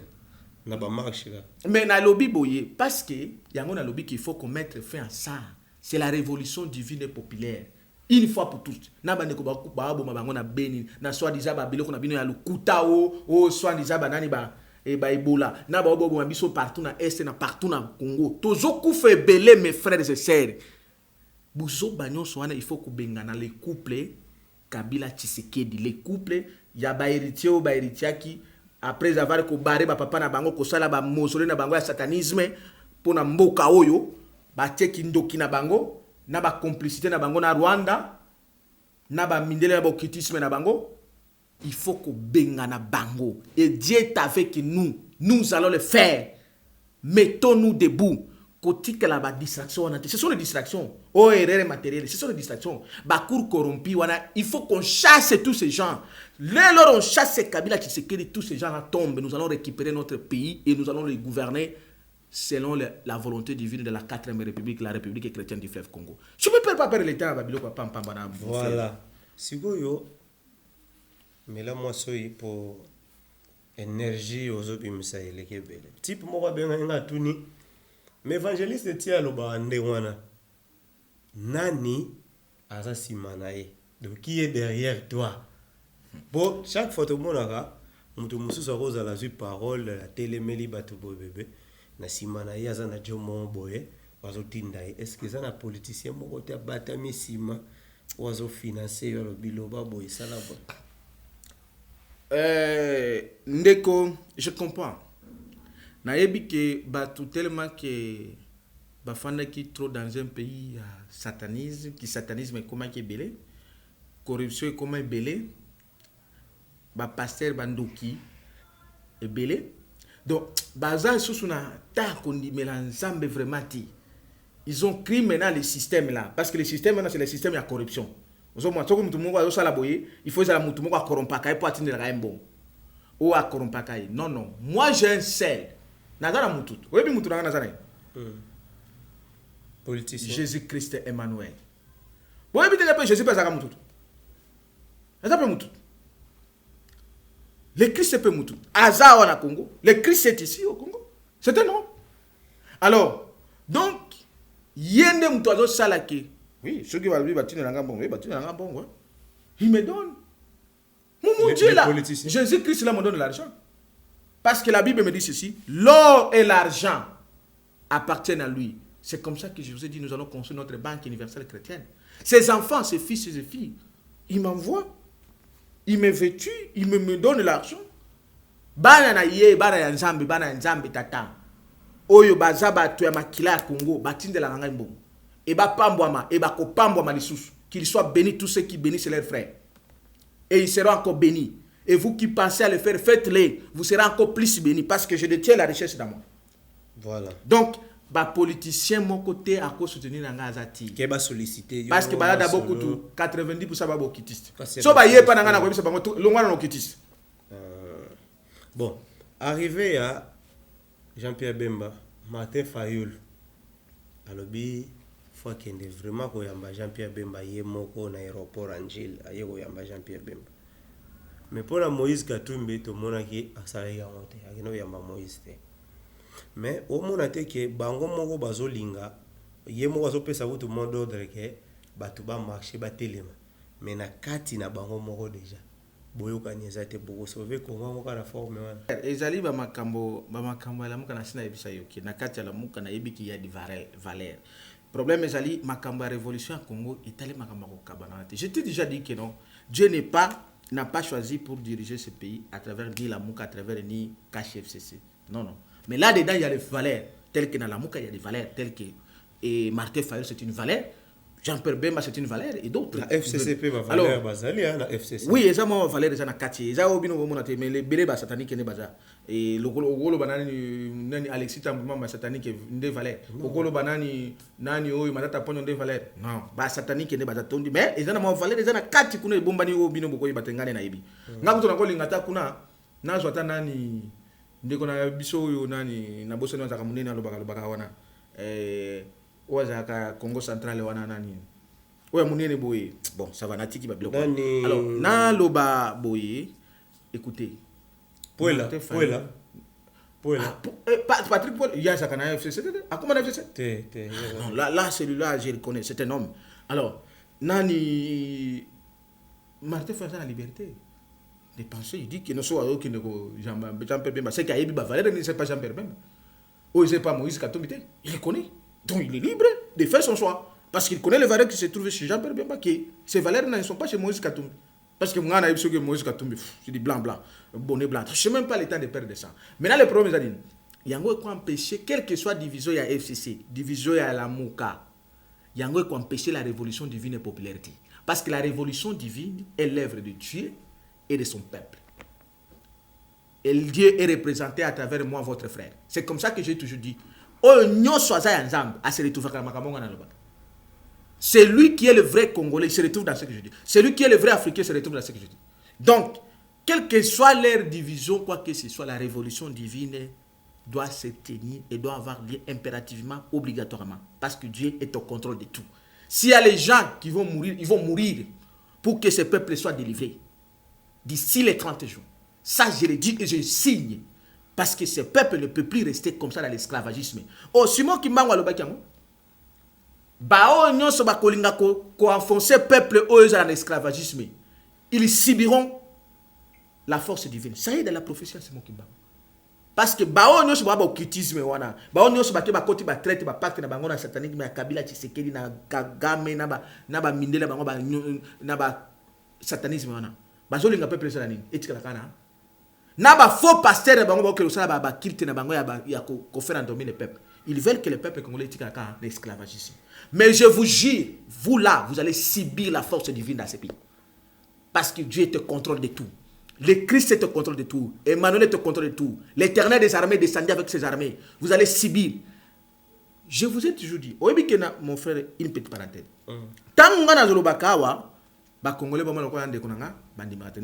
na ba marche là mais na lobby boye parce que yango na lobby qu'il faut qu'on mette fin à ça c'est la révolution divine et populaire. Une fois pour toutes na bande ko ba bo mabango na beni na soit déjà ba biloko na bino ya lukuta o soit déjà ba nani ba Ebola na ba bo biso partout na est na partout na Congo tozo kufa belé mes frères et sœurs buzo banyo soana il faut ko bengana les couples Kabila Tshisekedi les couples ya ba héritier o ba héritiaki après avoir ko baré ba papa na bango ko sala ba mausolée na bango ya satanisme pona mboka oyo ba teki ndoki na bango na ba complicité na bango na Rwanda na ba mindele na ba okitisme na bango il faut que bengana bango. Et Dieu est avec nous. Nous allons le faire. Mettons-nous debout. Côté que la distraction, ce sont les distractions. Oh, erreur matérielle, ce sont les distractions. Bakour corrompu, il faut qu'on chasse tous ces gens. Lors on chasse Kabila Tshisekedi, tous ces gens-là tombent. Nous allons récupérer notre pays et nous allons le gouverner selon la volonté divine de la 4e République, la République chrétienne du fleuve Congo. Je ne peux pas perdre le temps à Babilo. Voilà. Si vous mais là, moi, c'est pour énergie aux autres, ça y est, type, moi, bien, tout mais évangéliste tia loba ande wana nani aza simanae donc qui est derrière toi bon chaque fois tout le monde a mutu mususu akoza la zui parole la télémeli batu bo bébé na simanae aza na jomo boye wazo tinda est-ce que ça na politicien moko te batami sima wazo financer yo biloba boye sala bo ndeko je comprends. Naebi que tout tellement que bafanda qui trop dans un pays satanisme qui satanisme comment qui est belé corruption comment est belé ba pasteur bandoki est belé donc baza sous na ta kondi melanzambe vraiment ti ils ont créé maintenant le système là parce que le système maintenant c'est le système de corruption ozo mo toko mutu moko azo sala boye il faut ça mutu moko corrompaka pour atteindre la bon ou a corrompaka non moi j'ai un seul Nazara Moutout. Vous avez Moutout dans Nazaré. Politicien. Jésus-Christ Emmanuel. Vous avez dit que Jésus pas Zara Moutout. Nazara Moutout. Le Christ est Moutout. Aza au Congo. Le Christ est ici au Congo. C'est un nom. Alors, donc, yende Moutou salaki. Oui, ceux qui vont lui bâtir un bon, oui, bâtir un bon, il me donne. Mon Dieu là. Jésus-Christ là me donne l'argent. Parce que la Bible me dit ceci, l'or et l'argent appartiennent à lui. C'est comme ça que je vous ai dit, nous allons construire notre banque universelle chrétienne. Ses enfants, ses fils, ses filles, ils m'envoient, ils me vêtus, ils me donnent l'argent. Bana na ye, bana nzambe tata. Oyo bazaba tu ya makila Congo, batinde la nganga mbongo. Et ba pambwama, et ba ko pambwama lisusu. Qu'ils soient bénis tous ceux qui bénissent leurs frères. Et ils seront encore bénis. Et vous qui pensez à le faire, faites-le. Vous serez encore plus bénis parce que je détiens la richesse dans moi. Voilà. Donc, les politiciens, mon côté, à cause soutenir Nangazati. Qui va solliciter. Parce que là, d'abord, 90% va bokitiste. So, bah, yé pas Nangana, c'est pas l'ongwana bokitiste. Bon, arrivé à Jean-Pierre Bemba, Martin Fayoul, alobi, faut qu'il y ait vraiment Jean-Pierre Bemba, yé moko na aéroport Angile, yé koyamba Jean-Pierre Bemba. Mais pour la Moïse Katumbi, tout le monde qui a salé à monter, il y a Moïse. Mais au moment où que bango moko bazolinga, yemo bazopesa tout le monde ordre que batuba marché batelema. Mais na kati na bango moko déjà. Boyoka nyezate boko sauver comment moko la forme wana. Ezali ba makambo la muka na sina ebisa yoki na kati la muka na yebiki ya di valeur. Problème ezali makambo ya révolution à Congo itali makambo ko kabana. Je t'ai déjà dit que non, Dieu n'a pas choisi pour diriger ce pays à travers ni la Mouka, à travers ni KFCC. Non. Mais là-dedans, il y a des valeurs, telles que dans la Mouka, il y a des valeurs, telles que Martin Fayoul, c'est une valeur, Jean-Pierre Bemba, c'est une valeur, et d'autres. La FCCP va valeur basali, la FCC. Oui, ils ont valeur déjà dans Kati. Ils ont obino monate, mais les bébés sataniques ne baza. Et le golo banani nani Alexis Tambuma satanique ne valeur. Le golo banani nani oyo matata ponyo ne valeur. Non, ba satanique ne baza tondi. Mais ils ont valeur déjà dans Kati kuna bombani obino boko batengane na ibi. Ngakuto na ko lingata kuna na zwata nani ndeko na biso oyo nani na boso na zakamunene alobaka wana. Ouazaka Congo central wana nani. Ouais, munene boye. Bon, ça va natiki babilo. Alors, na loba boye. Écoutez. Poela. Patrick Poela, il y a ça kana FCC. Ah, comment FCC? Non, là celui-là je le connais, c'est un homme. Alors, nani Martin Fayoul la liberté de penser, il dit que ne soit aucun de Jean-Pierre Bemba, c'est qu'il y a ba valeur, ne c'est pas Jean-Pierre Bemba. Ou c'est pas Moïse Katumbi, il le connaît. Donc il est libre de faire son choix. Parce qu'il connaît les valeurs qui se trouvent chez Jean-Pierre Bemba, qui ces valeurs ne sont pas chez Moïse Katumbi. Parce que moi, je que Moïse Katumbi, c'est du blanc, bonnet blanc. Je n'ai même pas le temps de perdre ça. Maintenant, le problème, c'est qu'il y a quoi empêcher, quelle que soit division, il y a FCC, division, il y a la Mouka. Il y a quoi empêcher la révolution divine et popularité. Parce que la révolution divine est l'œuvre de Dieu et de son peuple. Et Dieu est représenté à travers moi, votre frère. C'est comme ça que j'ai toujours dit. C'est lui qui est le vrai Congolais, il se retrouve dans ce que je dis. C'est lui qui est le vrai Africain, il se retrouve dans ce que je dis. Donc, quelle que soit leur division, quoi que ce soit, la révolution divine doit se tenir et doit avoir lieu impérativement, obligatoirement. Parce que Dieu est au contrôle de tout. S'il y a les gens qui vont mourir, ils vont mourir pour que ce peuple soit délivré. D'ici les 30 jours. Ça, je le dis et je signe. Parce que ce peuple ne peut plus rester comme ça dans l'esclavagisme. Oh, Simon Kimbango Alobakiango. Bao nyonso bakolinga ko enfoncer peuple eux dans l'esclavagisme. Ils subiront la force divine. Ça y est dans la prophétie Simon Kimbango. Parce que bao nyonso ba occultisme wana. Bao nyonso ba koti ba traite ba pacte na bango na satanique mais Kabila Tshisekedi na Kagame na ba mindela bango ba na ba satanisme wana. Bazolinga peuple ça nini? Etika kana. Na ba faux pasteur bango ba okelo sala ba kilte na bango ya ko faire endormir le peuple. Ils veulent que le peuple congolais etika kana l'esclavagisme. Mais je vous jure, vous là, vous allez subir la force divine dans ce pays. Parce que Dieu te contrôle de tout. Le Christ te contrôle de tout. Emmanuel te contrôle de tout. L'Éternel des armées descendit avec ses armées. Vous allez subir. Je vous ai toujours dit, mon frère, une petite parenthèse. Tant que nous avons les Congolais,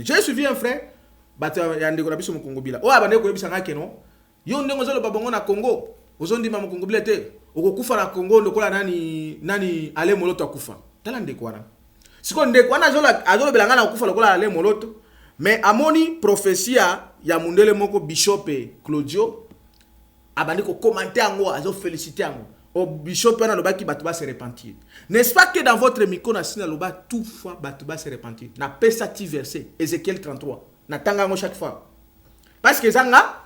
j'ai suivi un frère, Congo. Ozondima Congo bilete okokufa na Congo lokola nani ale moloto akufa tala ndekwana siko ndekwana azolo belanga na okufa lokola ale moloto mais amoni prophétia ya mundele moko bishop Claudio abandi ko commenter ango azo féliciter ango o bishop na lobaki batu ba se repentir. N'est-ce pas que dans votre micro na sina loba tout fois batu ba se repentir na pesa ti verset Ézéchiel 33 na tanga ngo chaque fois parce que zanga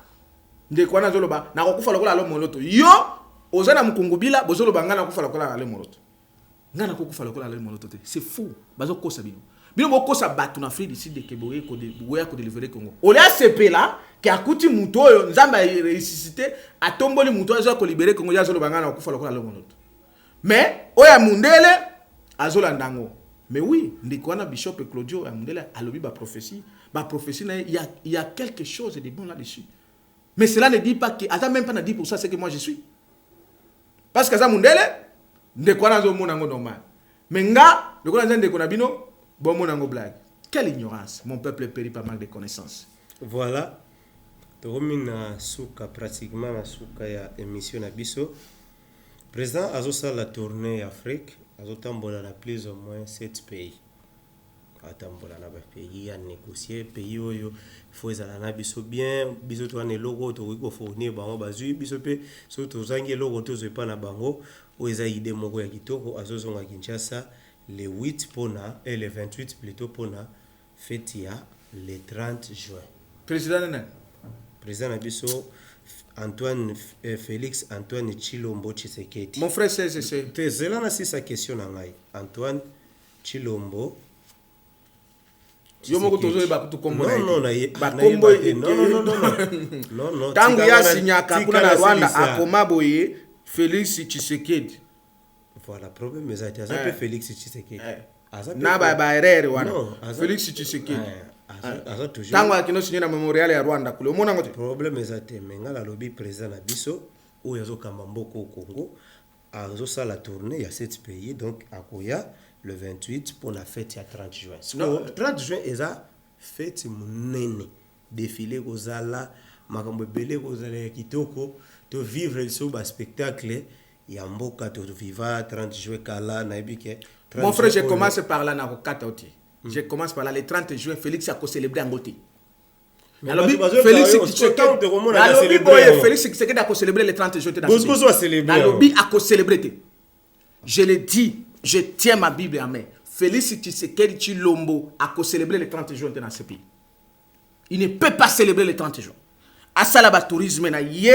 ndekwana zoloba na kokufa lokola alo moloto yo ozana mukungubila bozoloba ngana kufa lokola alo moloto ngana kokufa lokola alo moloto te c'est fou bazo kosa bino bokosa batu na Afrique d'ici de Keboye ko délivrer Congo olia sepela ki akuti muto oyo nzamba ressuscité atomboli muto azo ko libérer Congo ya zoloba ngana kokufa lokola alo moloto mais oya mundele azolandango mais oui ndekwana bishop Claudio ya mundele alobi ba prophétie il y a quelque chose de bon là-dessus. Mais cela ne dit pas que, attends même pas na 10% c'est que moi je suis. Parce que ça mundele, ndekwana zo monango normal. Mais nga, ndekwana ndekona bino, bon monango blague. Quelle ignorance, mon peuple périt par manque de connaissances. Voilà. Tomina souka pratiquement na souka ya émission na biso. Président azosa la tournée Afrique, azotambola na plus ou moins 7 pays. Atambola na ba pays à négocier pays oyo faut ezala na biso bien biso to na logo to ko fournir bango bazui biso pe so to zangi logo to zo pa na bango o eza idée moko ya kitoko azozonga Kinshasa le 8 pona et le 28 plutôt pona fête ya le 30 juin. Président na président na biso Antoine Félix Antoine Tshilombo Tshisekedi. Mon frère c'est là na sa question na ngai Antoine Tshilombo yo moko tozo ba kutu kombo na non tangu ya sinyaka kuna na Rwanda akoma boye Félix Tshisekedi. Voilà problème mais ça s'appelle Félix Tshisekedi na ba erreur wana Félix Tshisekedi tangu akino signé na memorial ya Rwanda kule omona ngote problème ça te menga la lobby président na biso oyo azokamba mboko Congo azosala tournée ya 7 pays donc akoya le 28 pour la fête ya 30 juin. Non, 30 juin eza fête munene défilé kozala makambo belé kozala kitoko to vivre sur ba spectacle ya mboka to vivre 30 juin kala na ebike. Mon frère, je commence par là na kokatoti. Je commence par là le 30 juin Félix a ko célébrer Angote. Alors Félix Tshisekedi a ko célébrer le 30 juin dans ce. Alors a ko célébrer. Je le dis, je tiens ma Bible en main. Félix Tshisekedi Tshilombo a célébré le 30 juin dans ce pays. Il ne peut pas célébrer le 30 juin. À ça, la tourisme na yé.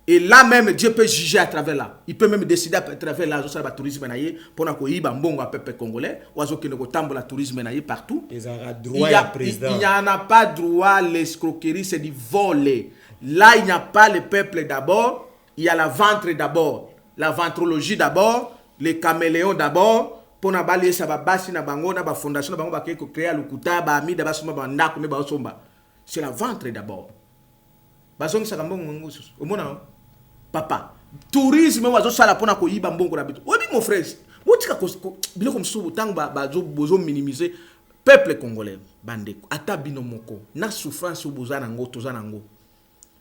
Et là même, Dieu peut juger à travers là. Il peut même décider à travers là, ça, le tourisme na yé, pour qu'on y ait un bon peuple congolais, ou qu'il y ait un tourisme na yé partout. Il n'y en a pas droit, l'escroquerie, c'est du vol. Là, il n'y a pas le peuple d'abord, il y a la ventre d'abord, la ventrologie d'abord, les caméléons d'abord, pona balesa babasi na bango na ba fondation na bango ba ko créer lukuta ba amida ba soma ba ndako me ba somba. C'est la ventre d'abord. Bazong sa kambongo ngusus. Omona papa. Tourisme wazo sala pona ko yiba mbongo na bitu. Obi mon frère. Botika ko biloko msubu tang ba bozo minimiser peuple congolais bandeko ata bino moko na souffrance bozana ngo tozana ngo.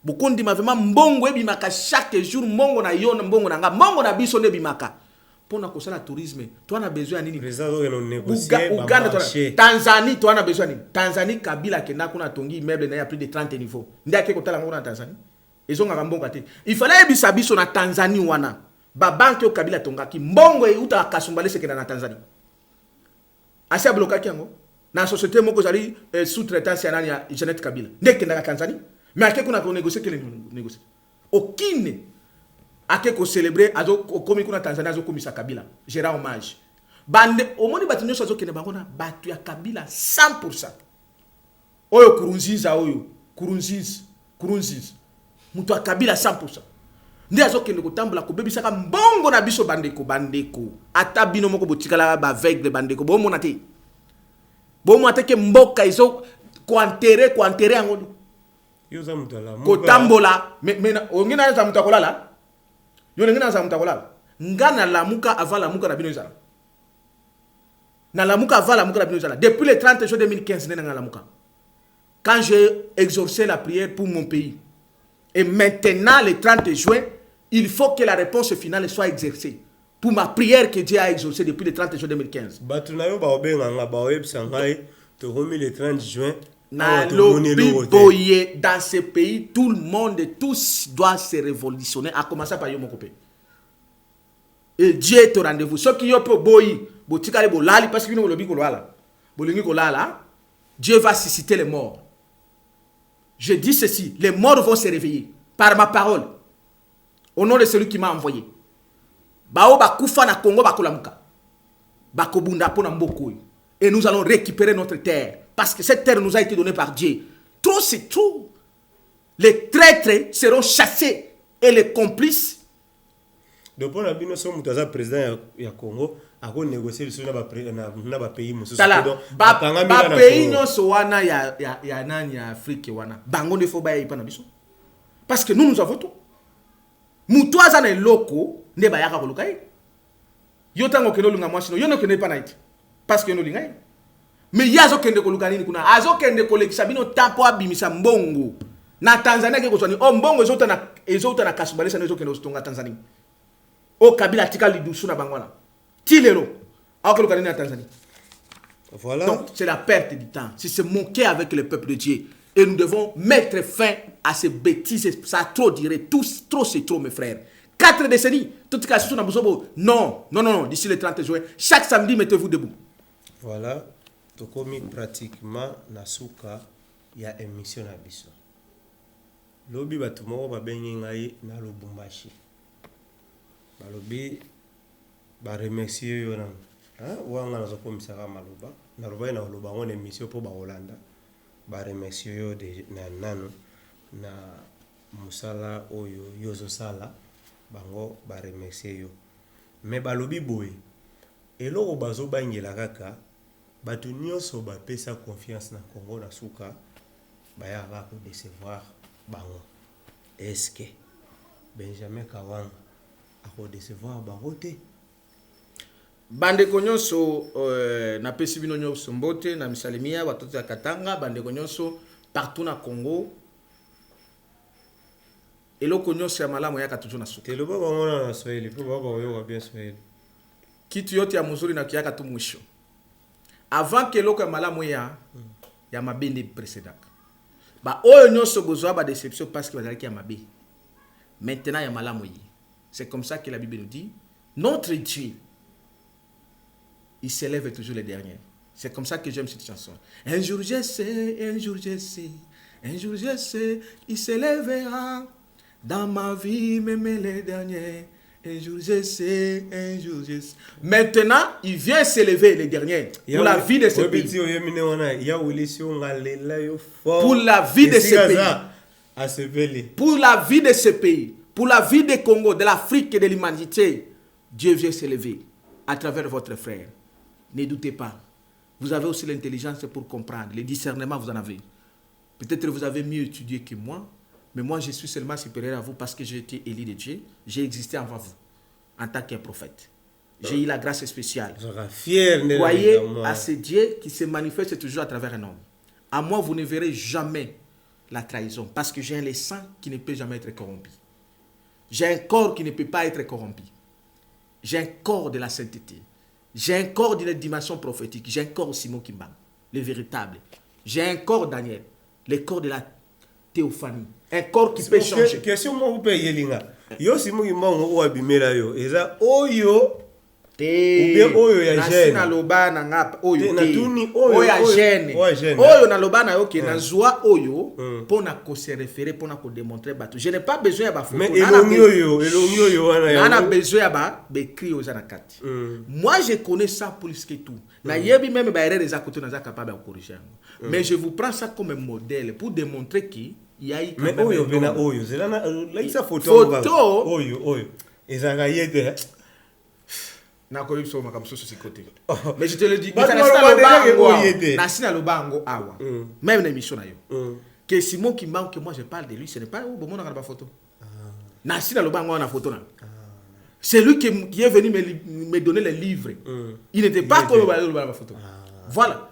Bokondi ma vraiment mbongo ebimaka chaque jour mbongo na yo na mbongo na nga mbongo na biso ne bimaka. Pona ko sala tourisme, toi na besoin nini? Uganda, Tanzanie, toi na besoin nini? Tanzanie Kabila kena kuna tongi immeuble na ya plus de 30 niveaux. Ndiake ko tala ngo na Tanzanie. Ezonga mbongo ate. Il fallait ebisa biso na Tanzanie wana. Ba banque yo Kabila tongaki mbongo e uta kasumbale sekena na Tanzanie. Asia blokaki yango. Na société moko zali sous-traitance ya nani ya Jeanette Kabila. Ndeke na Tanzanie. Mais ake kuna ko négocier que négocier. Aucune ake ko célébrer azo komi kuna Tanzania azo komisa Kabila. Je rends hommage. Bande omoni batinyo azo kene bango na batu ya Kabila 100%. Oyo Kurunziza oyo Kurunziza. Mutu ya Kabila 100%. Ndi azo kene kotambola ko bebisaka mbongo na biso bandeko. Ata bino moko botikala ba aveugle bandeko. Bo mona te. Bo mona ke mboka izo ko enterrer ango. Yoza mutala. Ko tambola me ongina za mutakolala. Yo ngina za mutakolala. Ngana lamuka avant lamuka na bino izala. Na lamuka avant lamuka na bino izala. Depuis le 30 juin 2015 nena lamuka. Quand j'ai exaucé la prière pour mon pays. Et maintenant le 30 juin, il faut que la réponse finale soit exercée. Pour ma prière que Dieu a exaucée depuis le 30 juin 2015. Batunayo ba obenga ba websangai to remis le 30 juin. Dans ce pays, tout le monde, tous doivent se révolutionner, à commencer par Yomokopé. Et Dieu est au rendez-vous. Ceux qui ont boyi, parce que Dieu va susciter les morts. Je dis ceci, les morts vont se réveiller par ma parole. Au nom de celui qui m'a envoyé. Bao bakufa na Congo bakolamuka. Bakobunda pona mboko. Et nous allons récupérer notre terre. Parce que cette terre nous a été donnée par Dieu. Trop, c'est trop. Les traîtres seront chassés. Et les complices. Donc, on a vu notre président du Congo a négocié le soutien de pays. Le pays wana ya nani ya Afrique wana. Bango ne faut pas y prendre biso. Parce que nous avons tout. Mutoaza na loko ne ba yaka kolukai. Yo tango keno lunga mwashino yo no kene pa naiti. Parce que no lingai. Mais yazo kende koluka nini kuna azo kende kolekisa bino tampo abimisa mbongo na Tanzania ke kozwani mbongo ezota na kasubalesa no ezokende otonga Tanzania o Kabila tika lidusu na bangwana tilelo akoluka nini na Tanzanie. Voilà. Donc c'est la perte du temps, c'est se moquer avec le peuple de Dieu et nous devons mettre fin à ces bêtises. Ça a trop duré, trop c'est trop mes frères. 4 décennies toute casse na bozobo. Non, d'ici le 30 juin chaque samedi mettez-vous debout. Voilà. Tokomi pratiquement na suka ya émission na biso. Lobi batu moko babengi ngai na Lubumbashi. Balobi ba remercier yo na. Wanga na zokomisa ka maloba. Na loba na loba ngone émission po ba Holanda. Ba remercier yo de na nano na musala oyo yozo sala bango ba remercier yo. Mais balobi boy. Eloko bazo bangela kaka batu nyonso bapesa confiance na Congo na suka bayaka ko décevoir bango. Est-ce que Benjamin Kawanga ako décevoir bango te? Bandeko nyonso na pesi bino nyonso mbote na misalimia watoto ya Katanga bandeko nyonso partout na Congo. Eloko nyonso ya malamu yaka toujours na suka. Teloba bango na Swahili po baba oyo bien Swahili. Kitu yote ya muzuri na kiyaka tu mwisho. Avant que l'oko malamu ya mabende précédent. Ba oyo nyonso bozwa ba déception parce que bazalaki ya mabe. Maintenant ya malamu yi. C'est comme ça que la Bible nous dit, notre Dieu il s'élève toujours les derniers. C'est comme ça que j'aime cette chanson. Un jour je sais, il s'élèvera dans ma vie même les derniers. Un jour je sais. Maintenant, il vient s'élever les derniers pour la vie de ce pays. Pour la vie de ce pays. Pour la vie de ce pays. Pour la vie des Congo, de l'Afrique et de l'humanité. Dieu vient s'élever à travers votre frère. Ne doutez pas. Vous avez aussi l'intelligence pour comprendre. Le discernement, vous en avez. Peut-être que vous avez mieux étudié que moi, mais moi, je suis seulement supérieur à vous parce que j'ai été élu de Dieu. J'ai existé avant vous, en tant qu'un prophète. J'ai eu la grâce spéciale. Je serai fier de Croyez moi. à ce Dieu qui se manifeste toujours à travers un homme. À moi, vous ne verrez jamais la trahison parce que j'ai un sang qui ne peut jamais être corrompu. J'ai un corps qui ne peut pas être corrompu. J'ai un corps de la sainteté. J'ai un corps d'une dimension prophétique. J'ai un corps Simon Kimba, le véritable. J'ai un corps Daniel, le corps de la théophanie. Un corps qui peut changer. Question moi vous payez linga. Yo Simon Kimba on abimela yo. Eza oyo bien oyo ya jeune. Na loba na ngapa oyo na tuni oyo ya jeune. Oyo na loba na yo ke na zwa oyo pona ko se référer pona ko démontrer batu. Je n'ai pas besoin ya ba photo. Mais elongi oyo wana ya. Na besoin ya ba écrit aux anakati. Moi je connais ça plus que tout. Na yebi même ba erreur des côté na za capable de corriger. Mais je vous prends ça comme un modèle pour démontrer qu'il y a eu mais oyo bena oyo zelana like sa photo oyo ezanga yede na ko yipso makamsoso si côté. Mais je te le dis, na lobango awa. Même l'émission na yo. Que Simon Kimba que moi je parle de lui, ce n'est pas au bon na ba photo. Na lobango na photo na. C'est lui qui est venu me donner les livres. Il n'était pas comme la photo. Voilà.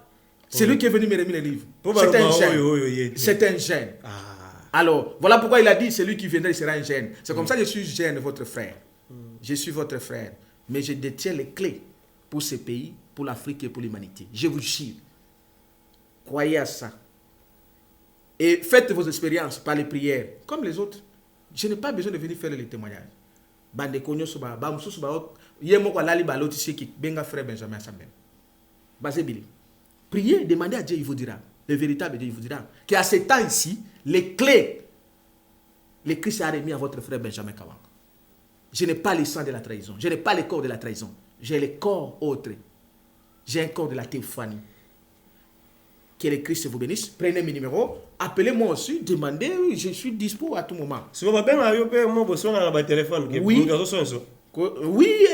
C'est lui qui est venu me remettre les livres. C'est un gène. C'est un gène. Alors, voilà pourquoi il a dit, celui qui viendra, il sera un gène. C'est comme ça que je suis gène, votre frère. Je suis votre frère. Mais je détiens les clés pour ce pays, pour l'Afrique et pour l'humanité. Je vous jure. Croyez à ça. Et faites vos expériences par les prières, comme les autres. Je n'ai pas besoin de venir faire les témoignages. Bande konyo soba, ba mususu ba yemo kwa lali ba lotisi ki benga frère Benjamin Sambem. Basé Billy. Priez, demandez à Dieu, il vous dira. Le véritable Dieu, il vous dira. Qu'à ce temps ici, les clés, le Christ a remis à votre frère Benjamin Kawang. Je n'ai pas le sang de la trahison. Je n'ai pas le corps de la trahison. J'ai le corps autre. J'ai un corps de la théophanie. Que le Christ vous bénisse. Prenez mes numéros. Appelez-moi aussi. Demandez. Je suis dispo à tout moment. Si vous m'appelez, moi, je suis sur téléphone. Oui. Oui.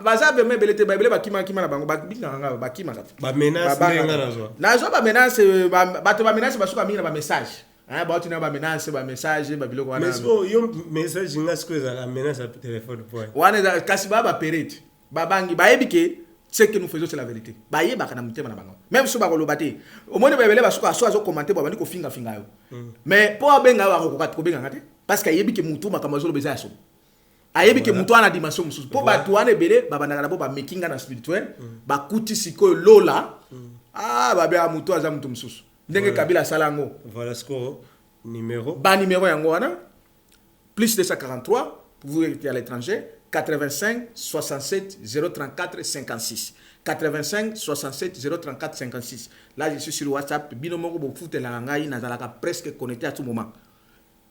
Baza beme belete babele bakima na bango bakima ba menace ndenga nazo. Nazo ba menace bato ba menace basuka mingi na ba message. Ba tina ba menace ba message ba biloko wana. Mais yo message ngasko za la menace à téléphone point. Wana kasi ba perete. Ba bangi ba ebike ce que nous faisons c'est la vérité. Ba yeba kana mutema na bango. Même so ba kolobate. Au moins babele basuka azo commenter ba bandi ko finga yo. Mais po benga wa ko benga ngate parce que yebike mutu makamazolo beza so. Ayebi ke mutu ana dimension mususu po ba tuane belé ba bandaka na bo ba makinga na spirituel ba kuti siko lola ba bia mutu aza mutu mususu ndenge Kabila salango. Voilà ce qu'on numéro ba numéro yango wana plus 243 pour vous qui à l'étranger 85 67 034 56 85 67 034 56. Là je suis sur WhatsApp bino moko bo futela ngai na zalaka presque connecté à tout moment.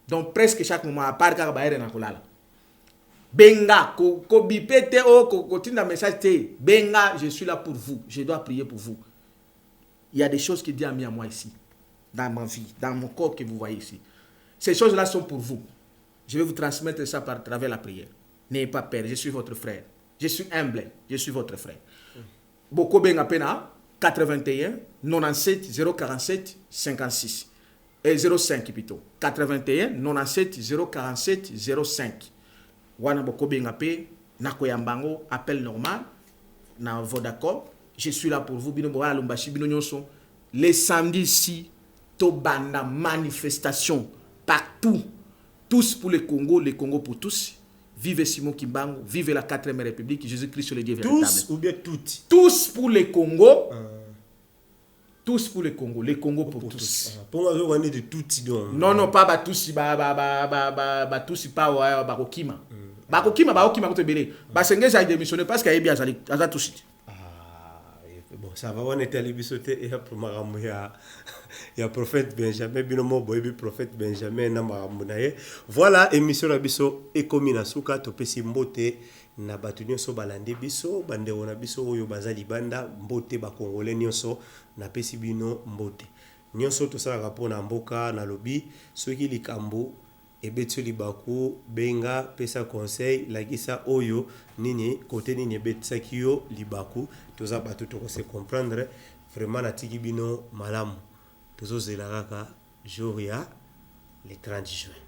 Donc presque chaque moment à part ka ba ere na kolala. Benga, ko bipete o ko tinda message te. Benga, je suis là pour vous. Je dois prier pour vous. Il y a des choses que Dieu a mis à moi ici, dans ma vie, dans mon corps que vous voyez ici. Ces choses-là sont pour vous. Je vais vous transmettre ça par travers la prière. N'ayez pas peur, je suis votre frère. Je suis humble, je suis votre frère. Boko benga pena 81 97 047 56 et 05 plutôt. 81 97 047 05. Wana boko benga pe nako yambango appel normal na Vodacom. Je suis là pour vous bino boala lumbashi bino nyonso. Les samedis ici to banda manifestation partout. Tous pour le Congo pour tous. Vive Simon Kimbangu, vive la 4e République, Jésus-Christ le Dieu véritable. Tous ou bien toutes? Tous pour le Congo. Tous pour le Congo pour tous. Pour moi, on est de tous donc. Non, pas tous, tous pas bakokima. Bakokima ko tebele. Ba sengeza a démissionné parce qu'il y a bien à tous. Bon, ça va, on est allé bisoter et pour maramu ya prophète Benjamin binomo boyebi prophète Benjamin na maramu na ye. Voilà émission na biso ekomina suka topesi mbote na batu nyonso balande biso bande ona biso oyo bazali banda mbote ba congolais nyonso na pesi bino mbote nyonso to sala rapona mboka na lobi soki likambo ebetso libaku benga pesa conseil lakisa oyo nini côté nini ebetsa kiyo libaku toza bato to se comprendre vraiment na tiki bino malamu tozo zela kaka jour ya le 30 juin.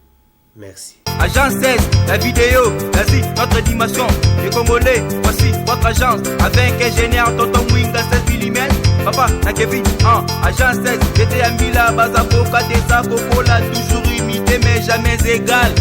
Merci. Agence 16, la vidéo, vas-y, notre dimension. Les Congolais, voici votre agence. Avec ingénieur Tonton Winga 16 mm. Papa, na Kevin, agence 16. J'étais à Mila, Bazako, Kadesa, Kokola, toujours imité, mais jamais égal.